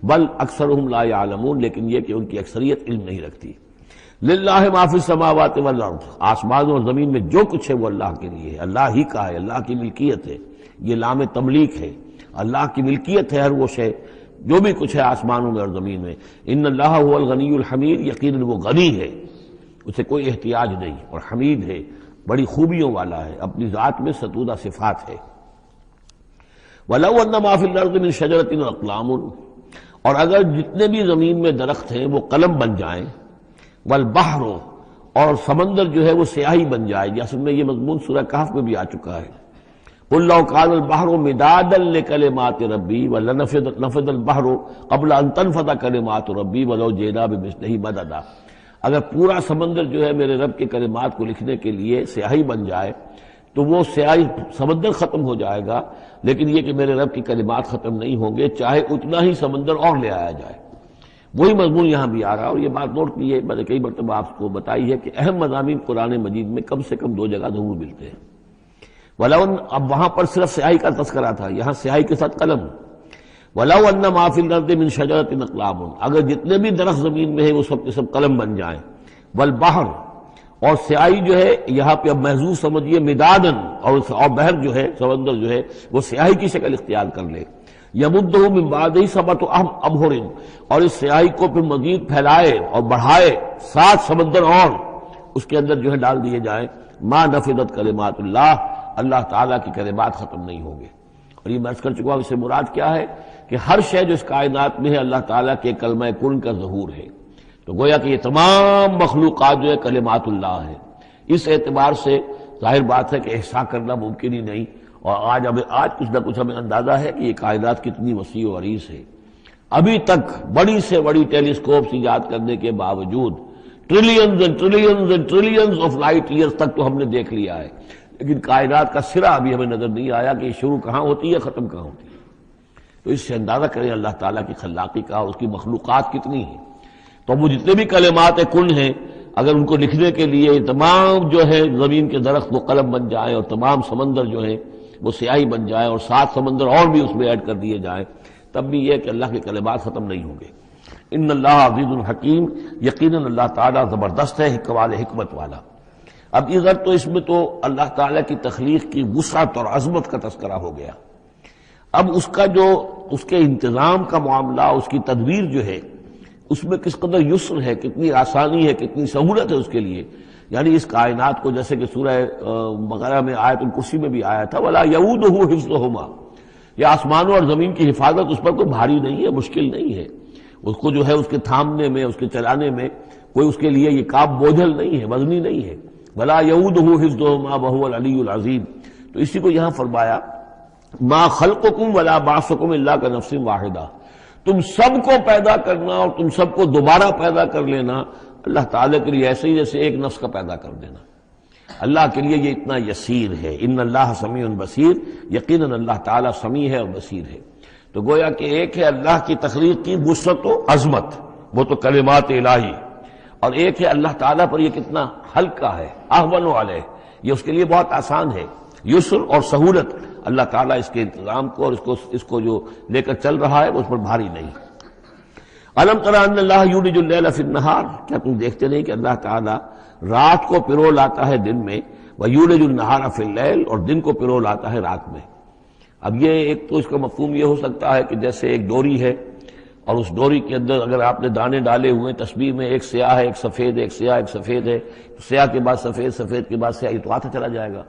بل اکثرهم لا يعلمون، لیکن یہ کہ ان کی اکثریت علم نہیں رکھتی۔ للہ ما فی السماوات والارض، آسمان اور زمین میں جو کچھ ہے وہ اللہ کے لیے ہے، اللہ ہی کا ہے، اللہ کی ملکیت ہے، یہ لام تملیک ہے، اللہ کی ملکیت ہے ہر وہ شے جو بھی کچھ ہے آسمانوں میں اور زمین میں۔ ان اللہ هو الغنی الحمید، یقیناً وہ غنی ہے، اسے کوئی احتیاج نہیں، اور حمید ہے، بڑی خوبیوں والا ہے، اپنی ذات میں ستودہ صفات ہے۔ وَلَوْ أَنَّ مَا فِي الْأَرْضِ مِنْ شَجَرَةٍ أَقْلَامٌ، اور اگر جتنے بھی زمین میں درخت ہیں وہ قلم بن جائیں، والبحر، اور سمندر جو ہے وہ سیاہی بن جائے، جیسے میں یہ مضمون سورہ کہف میں بھی آ چکا ہے۔ قُلْ لَوْ كَانَ الْبَحْرُ مِدَادًا لِكَلِمَاتِ رَبِّي وَلَنَفِدَ الْبَحْرُ قَبْلَ أَن تَنفَدَ كَلِمَاتُ رَبِّي وَلَوْ جِئْنَا بِمِثْلِهِ مَدَدًا، اگر پورا سمندر جو ہے میرے رب کے کلمات کو لکھنے کے لیے سیاہی بن جائے تو وہ سیاہی سمندر ختم ہو جائے گا، لیکن یہ کہ میرے رب کی کلمات ختم نہیں ہوں گے، چاہے اتنا ہی سمندر اور لے آیا جائے۔ وہی مضمون یہاں بھی آ رہا، اور یہ بات نوٹ کی ہے، میں نے کئی مرتبہ آپ کو بتائی ہے کہ اہم مضامین قرآن مجید میں کم سے کم 2 جگہ ضرور ملتے ہیں۔ وَلَوْ، اب وہاں پر صرف سیاہی کا تذکرہ تھا، یہاں سیاہی کے ساتھ قلم۔ وَلَوْ أَنَّ مَا فِي الْأَرْضِ مِنْ شَجَرَةٍ أَقْلَامٌ، اگر جتنے بھی درخت زمین میں ہیں وہ سب کے سب قلم بن جائیں۔ وَالْبَحْرُ، اور سیاہی جو ہے یہاں پہ اب محظوظ سمجھیے مدادن، اور بحر جو ہے سمندر جو ہے وہ سیاہی کی شکل اختیار کر لے۔ یمدہ من بعدہ سبعۃ ابحر، اور اس سیاہی کو پھر مزید پھیلائے اور بڑھائے 7 سمندر اور اس کے اندر جو ہے ڈال دیے جائیں۔ ما نفدت کلمات اللہ، اللہ تعالیٰ کی کلمات ختم نہیں ہوں گے۔ اور یہ میں عرض کر چکا ہوں، اس سے مراد کیا ہے کہ ہر شے جو اس کائنات میں ہے اللہ تعالیٰ کے کلمہ کن کا ظہور ہے، تو گویا کہ یہ تمام مخلوقات جو ہے کلمات اللہ ہے۔ اس اعتبار سے ظاہر بات ہے کہ احصاء کرنا ممکن ہی نہیں، اور آج کچھ نہ کچھ ہمیں اندازہ ہے کہ یہ کائنات کتنی وسیع و عریض ہے۔ ابھی تک بڑی سے بڑی ٹیلیسکوپس ایجاد کرنے کے باوجود trillions and trillions and trillions of light years تک تو ہم نے دیکھ لیا ہے، لیکن کائنات کا سرا ابھی ہمیں نظر نہیں آیا کہ یہ شروع کہاں ہوتی ہے، ختم کہاں ہوتی ہے۔ تو اس سے اندازہ کریں اللہ تعالیٰ کی خلاقی کا اور اس کی مخلوقات کتنی ہیں۔ تو وہ جتنے بھی کلمات کن ہیں، اگر ان کو لکھنے کے لیے تمام جو ہے زمین کے درخت وہ قلم بن جائیں، اور تمام سمندر جو ہیں وہ سیاہی بن جائیں، اور 7 سمندر اور بھی اس میں ایڈ کر دیے جائیں، تب بھی یہ کہ اللہ کے کلمات ختم نہیں ہوں گے۔ ان اللہ عزیز الحکیم، یقیناً اللہ تعالیٰ زبردست ہے، حکمت والا۔ اب ادھر تو اس میں تو اللہ تعالیٰ کی تخلیق کی وسعت اور عظمت کا تذکرہ ہو گیا۔ اب اس کا جو اس کے انتظام کا معاملہ، اس کی تدبیر جو ہے، اس میں کس قدر یسر ہے، کتنی آسانی ہے، کتنی سہولت ہے اس کے لیے۔ یعنی اس کائنات کو جیسے کہ سورہ بقرہ میں آیت الکرسی میں بھی آیا تھا، وَلَا يَئُودُهُ حِفْظُهُمَا، یہ آسمانوں اور زمین کی حفاظت اس پر کوئی بھاری نہیں ہے، مشکل نہیں ہے، اس کو جو ہے اس کے تھامنے میں، اس کے چلانے میں کوئی اس کے لیے یہ کام بوجھل نہیں ہے، وزنی نہیں ہے۔ وَلَا يَئُودُهُ حِفْظُهُمَا وَهُوَ الْعَلِيُّ الْعَظِيمُ، تو اسی کو یہاں فرمایا ما خلقکم ولا بعثکم الا کنفس واحدہ، تم سب کو پیدا کرنا اور تم سب کو دوبارہ پیدا کر لینا اللہ تعالیٰ کے لیے ایسے ہی جیسے ایک نفس کا پیدا کر دینا، اللہ کے لیے یہ اتنا یسیر ہے۔ ان اللہ سمیع بصیر، یقیناً اللہ تعالیٰ سمیع ہے اور بصیر ہے۔ تو گویا کہ ایک ہے اللہ کی تخلیق کی وسعت و عظمت، وہ تو کلمات الہی، اور ایک ہے اللہ تعالیٰ پر یہ کتنا ہلکا ہے، اہون علیہ، یہ اس کے لیے بہت آسان ہے، یسر اور سہولت اللہ تعالیٰ اس کے انتظام کو اور اس کو جو لے کر چل رہا ہے وہ اس پر بھاری نہیں۔ الم تر ان اللہ یولج اللیل فی النہار، کیا تم دیکھتے نہیں کہ اللہ تعالیٰ رات کو پرو لاتا ہے دن میں، ویولج النہار فی اللیل، اور دن کو پرو لاتا ہے رات میں۔ اب یہ ایک تو اس کا مفہوم یہ ہو سکتا ہے کہ جیسے ایک ڈوری ہے اور اس ڈوری کے اندر اگر آپ نے دانے ڈالے ہوئے تسبیح میں، ایک سیاہ ہے ایک سفید ہے، ایک سیاہ ایک سفید ہے، تو سیاہ کے بعد سفید، سفید کے بعد سیاہ، یہ تو آتا چلا جائے گا۔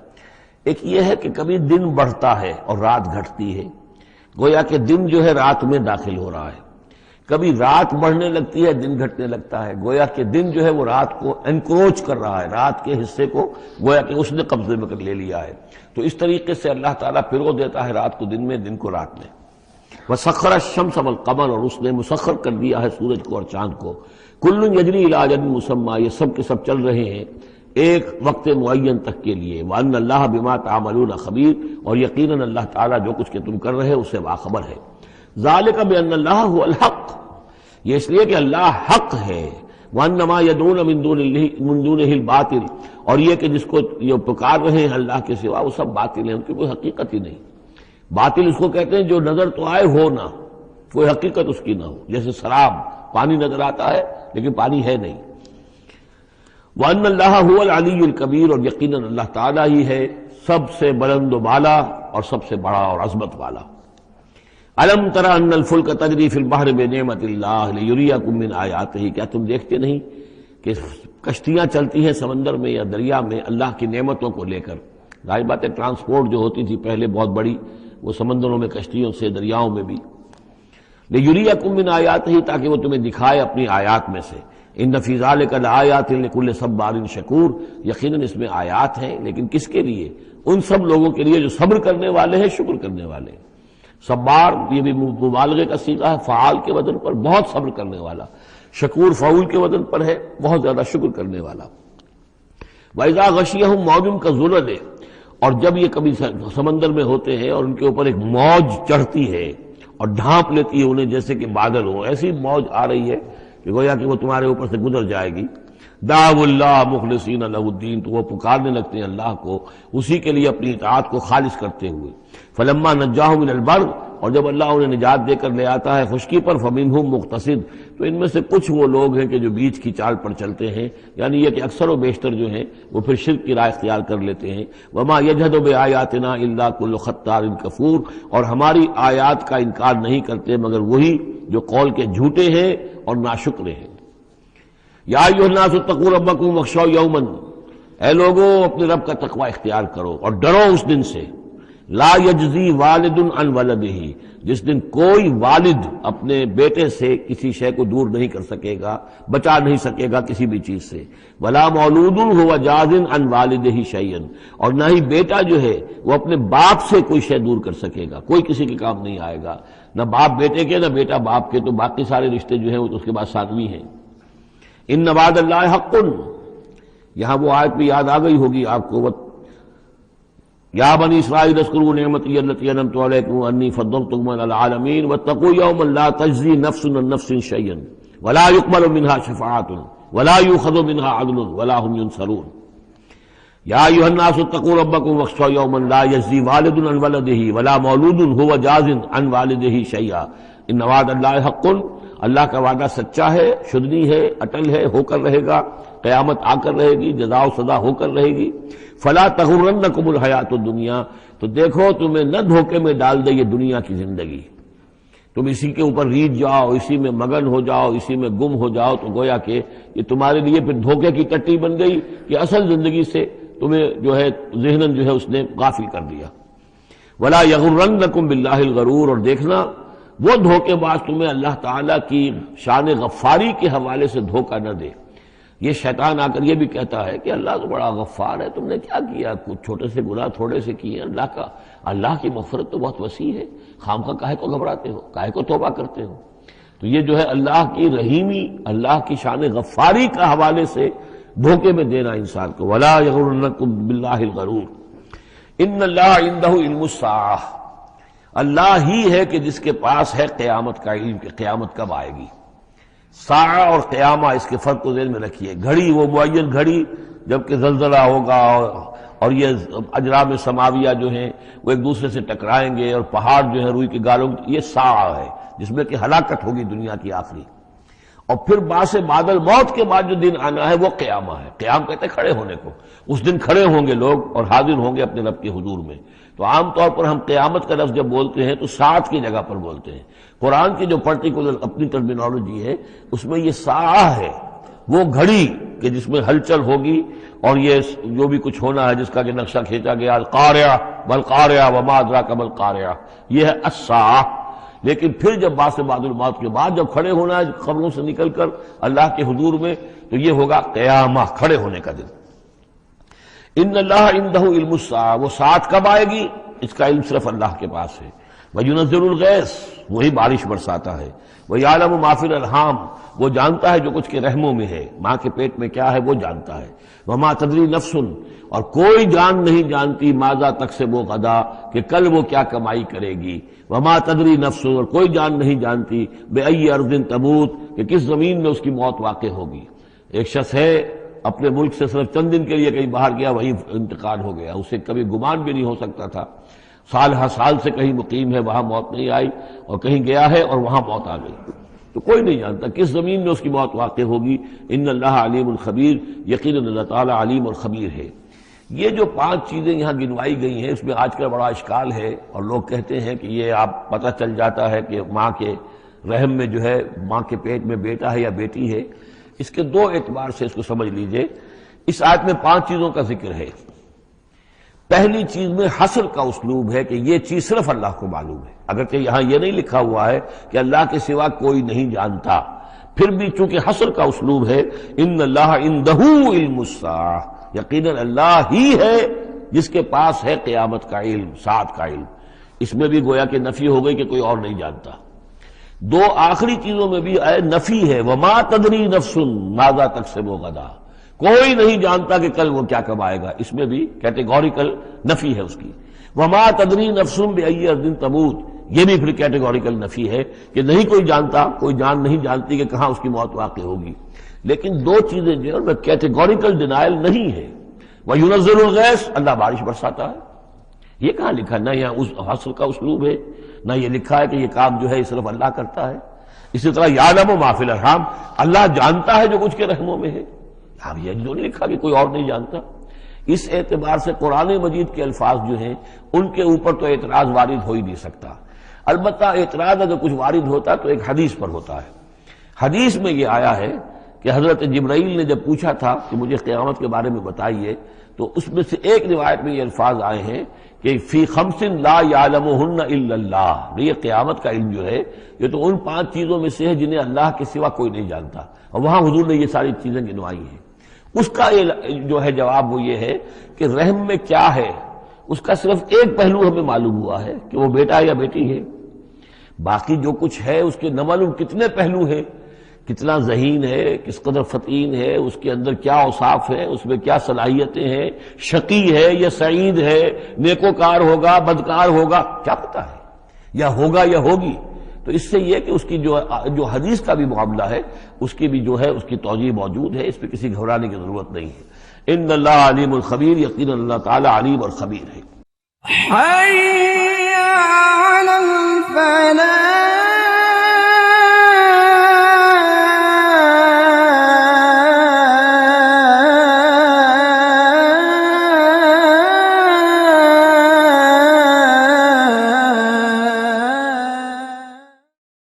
ایک یہ ہے کہ کبھی دن بڑھتا ہے اور رات گھٹتی ہے، گویا کہ دن جو ہے رات میں داخل ہو رہا ہے، کبھی رات بڑھنے لگتی ہے دن گھٹنے لگتا ہے، گویا کہ دن جو ہے وہ رات کو انکروچ کر رہا ہے، رات کے حصے کو گویا کہ اس نے قبضے میں کر لے لیا ہے۔ تو اس طریقے سے اللہ تعالیٰ پھرو دیتا ہے رات کو دن میں، دن کو رات میں۔ وسخر الشمس والقمر، اور اس نے مسخر کر دیا ہے سورج کو اور چاند کو، کل یجری الی اجل مسمی، یہ سب کے سب چل رہے ہیں ایک وقت معین تک کے لیے، وان اللہ بما تعملون خبیر، اور یقیناً اللہ تعالیٰ جو کچھ کہ تم کر رہے اس سے باخبر ہے۔ ذالک بان اللہ هو الحق، یہ اس لیے کہ اللہ حق ہے، وانما یدعون من دونہ الباطل، اور یہ کہ جس کو یہ پکار رہے ہیں اللہ کے سوا وہ سب باطل ہیں، ان کی کوئی حقیقت ہی نہیں۔ باطل اس کو کہتے ہیں جو نظر تو آئے ہو نہ، کوئی حقیقت اس کی نہ ہو، جیسے شراب، پانی نظر آتا ہے لیکن پانی ہے نہیں۔ وَأَنَّ اللَّهَ هُوَ الْعَلِيُّ الْكَبِيرُ، اور یقیناً اللہ تعالیٰ ہی ہے سب سے بلند و بالا اور سب سے بڑا اور عظمت والا۔ أَلَمْ تَرَ أَنَّ الْفُلْكَ تَجْرِي فِي الْبَحْرِ بِنِعْمَتِ اللَّهِ لِيُرِيَكُم مِّنْ آيَاتِهِ، کیا تم دیکھتے نہیں کہ کشتیاں چلتی ہیں سمندر میں یا دریا میں اللہ کی نعمتوں کو لے کر؟ ظاہر بات ہے ٹرانسپورٹ جو ہوتی تھی پہلے بہت بڑی، وہ سمندروں میں کشتیوں سے، دریاؤں میں بھی۔ لِيُرِيَكُم مِّنْ آيَاتِهِ، تاکہ وہ تمہیں دکھائے اپنی آیات میں سے۔ ان فی ذلک لآیات لکل صبار شکور، یقیناً اس میں آیات ہیں، لیکن کس کے لیے؟ ان سب لوگوں کے لیے جو صبر کرنے والے ہیں، شکر کرنے والے ہیں۔ صبار یہ بھی مبالغے کا صیغہ ہے، فعال کے وزن پر، بہت صبر کرنے والا۔ شکور فعول کے وزن پر ہے، بہت زیادہ شکر کرنے والا۔ وَإِذَا غَشِيَهُم مَّوْجٌ كَالظُّلَلِ، اور جب یہ کبھی سمندر میں ہوتے ہیں اور ان کے اوپر ایک موج چڑھتی ہے اور ڈھانپ لیتی ہے انہیں جیسے کہ بادل ہو، ایسی موج آ رہی ہے کہ گویا کہ وہ تمہارے اوپر سے گزر جائے گی۔ دعوا اللہ مخلصین لہ الدین، تو وہ پکارنے لگتے ہیں اللہ کو اسی کے لیے اپنی اطاعت کو خالص کرتے ہوئے۔ فلما نجاہم الی البر، اور جب اللہ انہیں نجات دے کر لے آتا ہے خشکی پر، فمنہم مقتصد، تو ان میں سے کچھ وہ لوگ ہیں کہ جو بیچ کی چال پر چلتے ہیں، یعنی یہ کہ اکثر و بیشتر جو ہیں وہ پھر شرک کی راہ اختیار کر لیتے ہیں۔ وما یجحد بآیاتنا الا کل ختار کفور، اور ہماری آیات کا انکار نہیں کرتے مگر وہی جو قول کے جھوٹے ہیں اور ناشکرے ہیں۔ یا ایھا الناس اتقوا ربکم واخشوا یوما، اے لوگو اپنے رب کا تقوی اختیار کرو اور ڈرو اس دن سے، لا یجزی والد عن ولدہ، جس دن کوئی والد اپنے بیٹے سے کسی شے کو دور نہیں کر سکے گا، بچا نہیں سکے گا کسی بھی چیز سے، ولا مولود هو جاز عن والدہ شیئا، اور نہ ہی بیٹا جو ہے وہ اپنے باپ سے کوئی شے دور کر سکے گا، کوئی کسی کے کام نہیں آئے گا، نہ باپ بیٹے کے نہ بیٹا باپ کے، تو باقی سارے رشتے جو ہیں وہ تو اس کے بعد ثانوی ہیں۔ ان وعد اللہ حق، یہاں وہ آیت بھی یاد آ گئی ہوگی آپ کو، یا بنی اسرائیل اذکروا نعمتی التی انعمت علیکم انی فضلتکم علی العالمین واتقوا یوما لا تجزی نفس عن نفس شیئا ولا يقبل منها شفاعۃ ولا یؤخذ منها عدل ولا هم ينصرون۔ یا ایھا الناس اتقوا ربکم واخشوا یوما لا یجزی والد عن ولدہ ولا مولود هو جاز عن والدہ شیئا ان وعد اللہ حق، اللہ کا وعدہ سچا ہے، شدنی ہے، اٹل ہے، ہو کر رہے گا، قیامت آ کر رہے گی، جزا و سزا ہو کر رہے گی۔ فلا تغرنکم الحیات الدنیا، تو دیکھو تمہیں نہ دھوکے میں ڈال دے یہ دنیا کی زندگی، تم اسی کے اوپر ریجھ جاؤ، اسی میں مگن ہو جاؤ، اسی میں گم ہو جاؤ، تو گویا کہ یہ تمہارے لیے پھر دھوکے کی ٹٹی بن گئی کہ اصل زندگی سے تمہیں جو ہے ذہناً جو ہے اس نے غافل کر دیا۔ ولا یغرنکم باللہ الغرور، اور دیکھنا وہ دھوکے باز تمہیں اللہ تعالیٰ کی شان غفاری کے حوالے سے دھوکہ نہ دے۔ یہ شیطان آ کر یہ بھی کہتا ہے کہ اللہ تو بڑا غفار ہے، تم نے کیا کیا، کچھ چھوٹے سے گناہ تھوڑے سے کیے، اللہ کی مغفرت تو بہت وسیع ہے، خامخواہ کاہے کو گھبراتے ہو، کاہے کو توبہ کرتے ہو۔ تو یہ جو ہے اللہ کی رحیمی، اللہ کی شان غفاری کا حوالے سے دھوکے میں دینا انسان کو۔ ولا یغرنکم باللہ الغرور ان اللہ عندہ علم الساعہ، اللہ ہی ہے کہ جس کے پاس ہے قیامت کا علم کہ قیامت کب آئے گی۔ ساعہ اور قیامہ، اس کے فرق کو ذہن میں رکھیے۔ گھڑی وہ معین گھڑی جب کہ زلزلہ ہوگا اور یہ اجرام سماویہ جو ہیں وہ ایک دوسرے سے ٹکرائیں گے اور پہاڑ جو ہے روئی کے گالوں، یہ ساعہ ہے جس میں کہ ہلاکت ہوگی دنیا کی آخری۔ اور پھر باس بادل موت کے بعد جو دن آنا ہے وہ قیامہ ہے۔ قیام کہتے ہیں کھڑے ہونے کو، اس دن کھڑے ہوں گے لوگ اور حاضر ہوں گے اپنے رب کے حضور میں۔ تو عام طور پر ہم قیامت کا لفظ جب بولتے ہیں تو ساعت کی جگہ پر بولتے ہیں۔ قرآن کی جو پرٹیکولر اپنی ٹرمینالوجی ہے اس میں یہ ساعہ ہے، وہ گھڑی کہ جس میں ہلچل ہوگی اور یہ جو بھی کچھ ہونا ہے جس کا کہ نقشہ کھینچا گیا، القاریہ والقاریہ وما ادراک ما القاریہ، یہ ہے الساعہ۔ لیکن پھر جب باس بعد الموت کے بعد جب کھڑے ہونا ہے قبروں سے نکل کر اللہ کے حضور میں، تو یہ ہوگا قیامہ، کھڑے ہونے کا دن۔ ان اللہ عندہ علم الساعہ، وہ ساعت کب آئے گی اس کا علم صرف اللہ کے پاس ہے۔ وَيُنَزِّلُ الْغَيْثَ، وہی بارش برساتا ہے، وَيَعْلَمُ مَا فِي الْأَرْحَامِ، وہ جانتا ہے جو کچھ کے رحموں میں ہے، ماں کے پیٹ میں کیا ہے وہ جانتا ہے، وَمَا تَدْرِي نَفْسٌ، اور کوئی جان نہیں جانتی ماذا تکسب غدا، کہ کل وہ کیا کمائی کرے گی، وَمَا تَدْرِي نَفْسٌ، اور کوئی جان نہیں جانتی بِأَيِّ أَرْضٍ تَمُوتُ، کہ کس زمین میں اس کی موت واقع ہوگی۔ ایک شخص ہے اپنے ملک سے صرف چند دن کے لیے کہیں باہر گیا، وہیں انتقال ہو گیا، اسے کبھی گمان بھی نہیں ہو سکتا تھا، سال ہر سال سے کہیں مقیم ہے، وہاں موت نہیں آئی، اور کہیں گیا ہے اور وہاں موت آ گئی، تو کوئی نہیں جانتا کس زمین میں اس کی موت واقع ہوگی۔ ان اللہ علیم الخبیر، یقیناً اللہ تعالیٰ علیم اور خبیر ہے۔ یہ جو 5 چیزیں یہاں گنوائی گئی ہیں، اس میں آج کل بڑا اشکال ہے، اور لوگ کہتے ہیں کہ یہ آپ پتہ چل جاتا ہے کہ ماں کے رحم میں جو ہے، ماں کے پیٹ میں بیٹا ہے یا بیٹی ہے۔ اس کے 2 اعتبار سے اس کو سمجھ لیجئے۔ اس آیت میں 5 چیزوں کا ذکر ہے۔ پہلی چیز میں حصر کا اسلوب ہے کہ یہ چیز صرف اللہ کو معلوم ہے، اگرچہ یہاں یہ نہیں لکھا ہوا ہے کہ اللہ کے سوا کوئی نہیں جانتا، پھر بھی چونکہ حصر کا اسلوب ہے، ان اللہ عندہ علم الساعہ، یقیناً اللہ ہی ہے جس کے پاس ہے قیامت کا علم، ساعت کا علم۔ اس میں بھی گویا کہ نفی ہو گئی کہ کوئی اور نہیں جانتا۔ 2 آخری چیزوں میں بھی نفی ہے، وما تدری نفس ماذا تکسب غدا، کوئی نہیں جانتا کہ کل وہ کیا کمائے گا، اس میں بھی کیٹیگوریکل نفی ہے اس کی۔ وما تدری نفس بأی ارض تموت، یہ بھی پھر کیٹیگوریکل نفی ہے کہ نہیں کوئی جانتا، کوئی جان نہیں جانتی کہ کہاں اس کی موت واقع ہوگی۔ لیکن 2 چیزیں جو ہے کیٹیگوریکل ڈینائل نہیں ہے۔ وَيُنَزِّلُ الْغَيْثَ، اللہ بارش برساتا ہے، یہ کہاں لکھا؟ نہ یہاں اس حصر کا اسلوب ہے، نہ یہ لکھا ہے کہ یہ کام جو ہے صرف اللہ کرتا ہے۔ اسی طرح یعلم ما فی الارحام، اللہ جانتا ہے جو کچھ کے رحموں میں ہے، اب یہ جو نہیں لکھا کہ کوئی اور نہیں جانتا۔ اس اعتبار سے قرآن مجید کے الفاظ جو ہیں ان کے اوپر تو اعتراض وارد ہو ہی نہیں سکتا۔ البتہ اعتراض اگر کچھ وارد ہوتا تو ایک حدیث پر ہوتا ہے۔ حدیث میں یہ آیا ہے کہ حضرت جبرائیل نے جب پوچھا تھا کہ مجھے قیامت کے بارے میں بتائیے، تو اس میں سے ایک روایت میں یہ الفاظ آئے ہیں کہ فی 5 لا یعلمہن الا اللہ، یہ قیامت کا علم جو ہے یہ تو ان 5 چیزوں میں سے ہے جنہیں اللہ کے سوا کوئی نہیں جانتا، اور وہاں حضور نے یہ ساری چیزیں گنوائی ہیں۔ اس کا جو ہے جواب وہ یہ ہے کہ رحم میں کیا ہے اس کا صرف ایک پہلو ہمیں معلوم ہوا ہے کہ وہ بیٹا یا بیٹی ہے، باقی جو کچھ ہے اس کے نہ معلوم کتنے پہلو ہیں، کتنا ذہین ہے، کس قدر فطین ہے، اس کے اندر کیا اوصاف ہے، اس میں کیا صلاحیتیں ہیں، شقی ہے یا سعید ہے، نیکوکار ہوگا بدکار ہوگا، کیا پتہ ہے، یا ہوگا یا ہوگی۔ تو اس سے یہ کہ اس کی جو حدیث کا بھی معاملہ ہے اس کی بھی جو ہے اس کی توجیہ موجود ہے، اس پہ کسی گھبرانے کی ضرورت نہیں ہے۔ ان اللہ علیم الخبیر، یقیناً اللہ تعالیٰ علیم اور خبیر ہے۔ حي على الفلاح